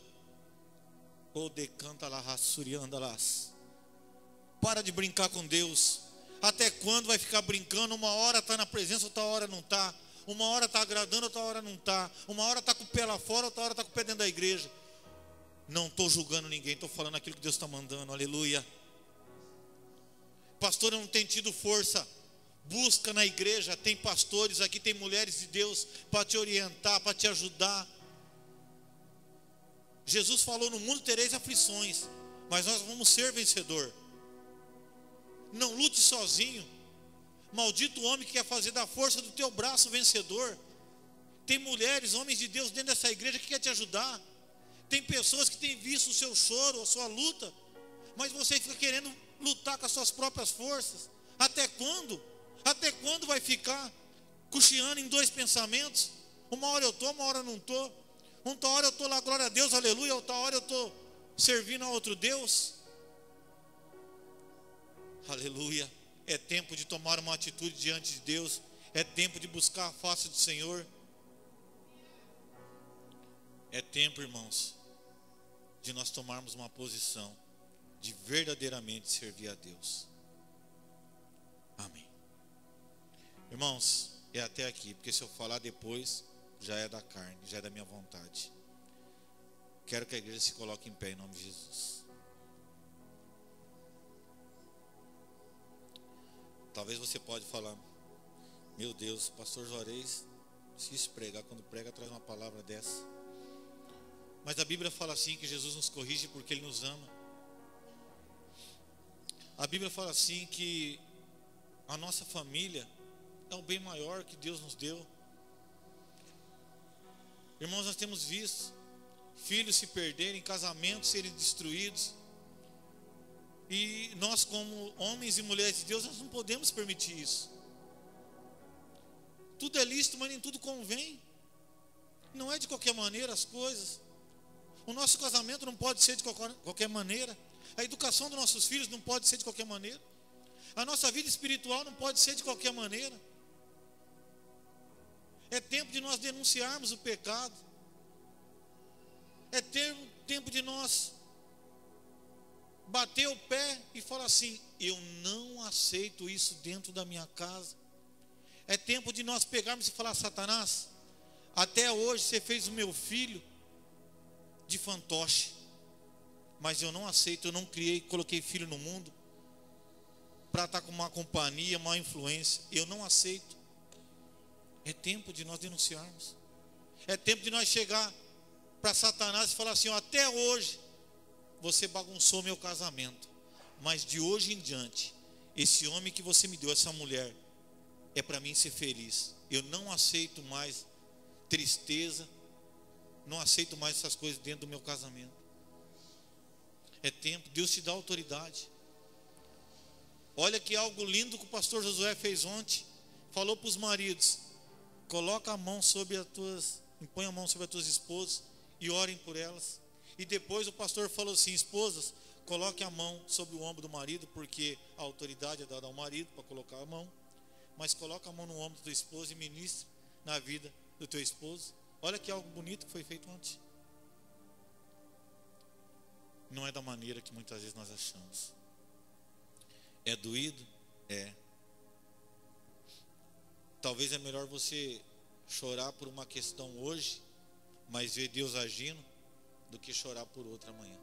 Para de brincar com Deus. Até quando vai ficar brincando? Uma hora está na presença, outra hora não está. Uma hora está agradando, outra hora não está. Uma hora está com o pé lá fora, outra hora está com o pé dentro da igreja. Não estou julgando ninguém, estou falando aquilo que Deus está mandando, aleluia. Pastor, eu não tenho tido força. Busca na igreja, tem pastores aqui, tem mulheres de Deus para te orientar, para te ajudar. Jesus falou: no mundo tereis aflições, mas nós vamos ser vencedor. Não lute sozinho. Maldito o homem que quer fazer da força do teu braço vencedor. Tem mulheres, homens de Deus dentro dessa igreja que quer te ajudar. Tem pessoas que têm visto o seu choro, a sua luta, mas você fica querendo lutar com as suas próprias forças. Até quando? Até quando vai ficar cocheando em dois pensamentos? Uma hora eu estou, uma hora eu não estou. Uma hora eu estou lá, glória a Deus, aleluia. Outra hora eu estou servindo a outro Deus. Aleluia. É tempo de tomar uma atitude diante de Deus. É tempo de buscar a face do Senhor. É tempo, irmãos, de nós tomarmos uma posição de verdadeiramente servir a Deus. Amém. Irmãos, é até aqui, porque se eu falar depois, já é da carne, já é da minha vontade. Quero que a igreja se coloque em pé em nome de Jesus. Talvez você pode falar: meu Deus, pastor Juarez, se pregar, quando prega traz uma palavra dessa. Mas a Bíblia fala assim, que Jesus nos corrige porque Ele nos ama. A Bíblia fala assim que a nossa família é o bem maior que Deus nos deu. Irmãos, nós temos visto filhos se perderem, casamentos serem destruídos. E nós, como homens e mulheres de Deus, nós não podemos permitir isso. Tudo é lícito, mas nem tudo convém. Não é de qualquer maneira as coisas. O nosso casamento não pode ser de qualquer maneira. A educação dos nossos filhos não pode ser de qualquer maneira. A nossa vida espiritual não pode ser de qualquer maneira. É tempo de nós denunciarmos o pecado. É tempo de nós bater o pé e falar assim: eu não aceito isso dentro da minha casa. É tempo de nós pegarmos e falar: Satanás, até hoje você fez o meu filho de fantoche, mas eu não aceito, eu não criei, coloquei filho no mundo para estar com uma companhia, uma influência. Eu não aceito. É tempo de nós denunciarmos. É tempo de nós chegar para Satanás e falar assim: ó, até hoje você bagunçou meu casamento, mas de hoje em diante, esse homem que você me deu, essa mulher, é para mim ser feliz. Eu não aceito mais tristeza, não aceito mais essas coisas dentro do meu casamento. É tempo, Deus te dá autoridade. Olha que algo lindo que o pastor Josué fez ontem. Falou para os maridos: coloca a mão sobre as tuas, impõe a mão sobre as tuas esposas e orem por elas. E depois o pastor falou assim: esposas, coloque a mão sobre o ombro do marido, porque a autoridade é dada ao marido para colocar a mão, mas coloca a mão no ombro da tua esposa e ministre na vida do teu esposo. Olha que algo bonito que foi feito ontem. Não é da maneira que muitas vezes nós achamos. É doído? É. Talvez é melhor você chorar por uma questão hoje, mas ver Deus agindo, do que chorar por outra amanhã.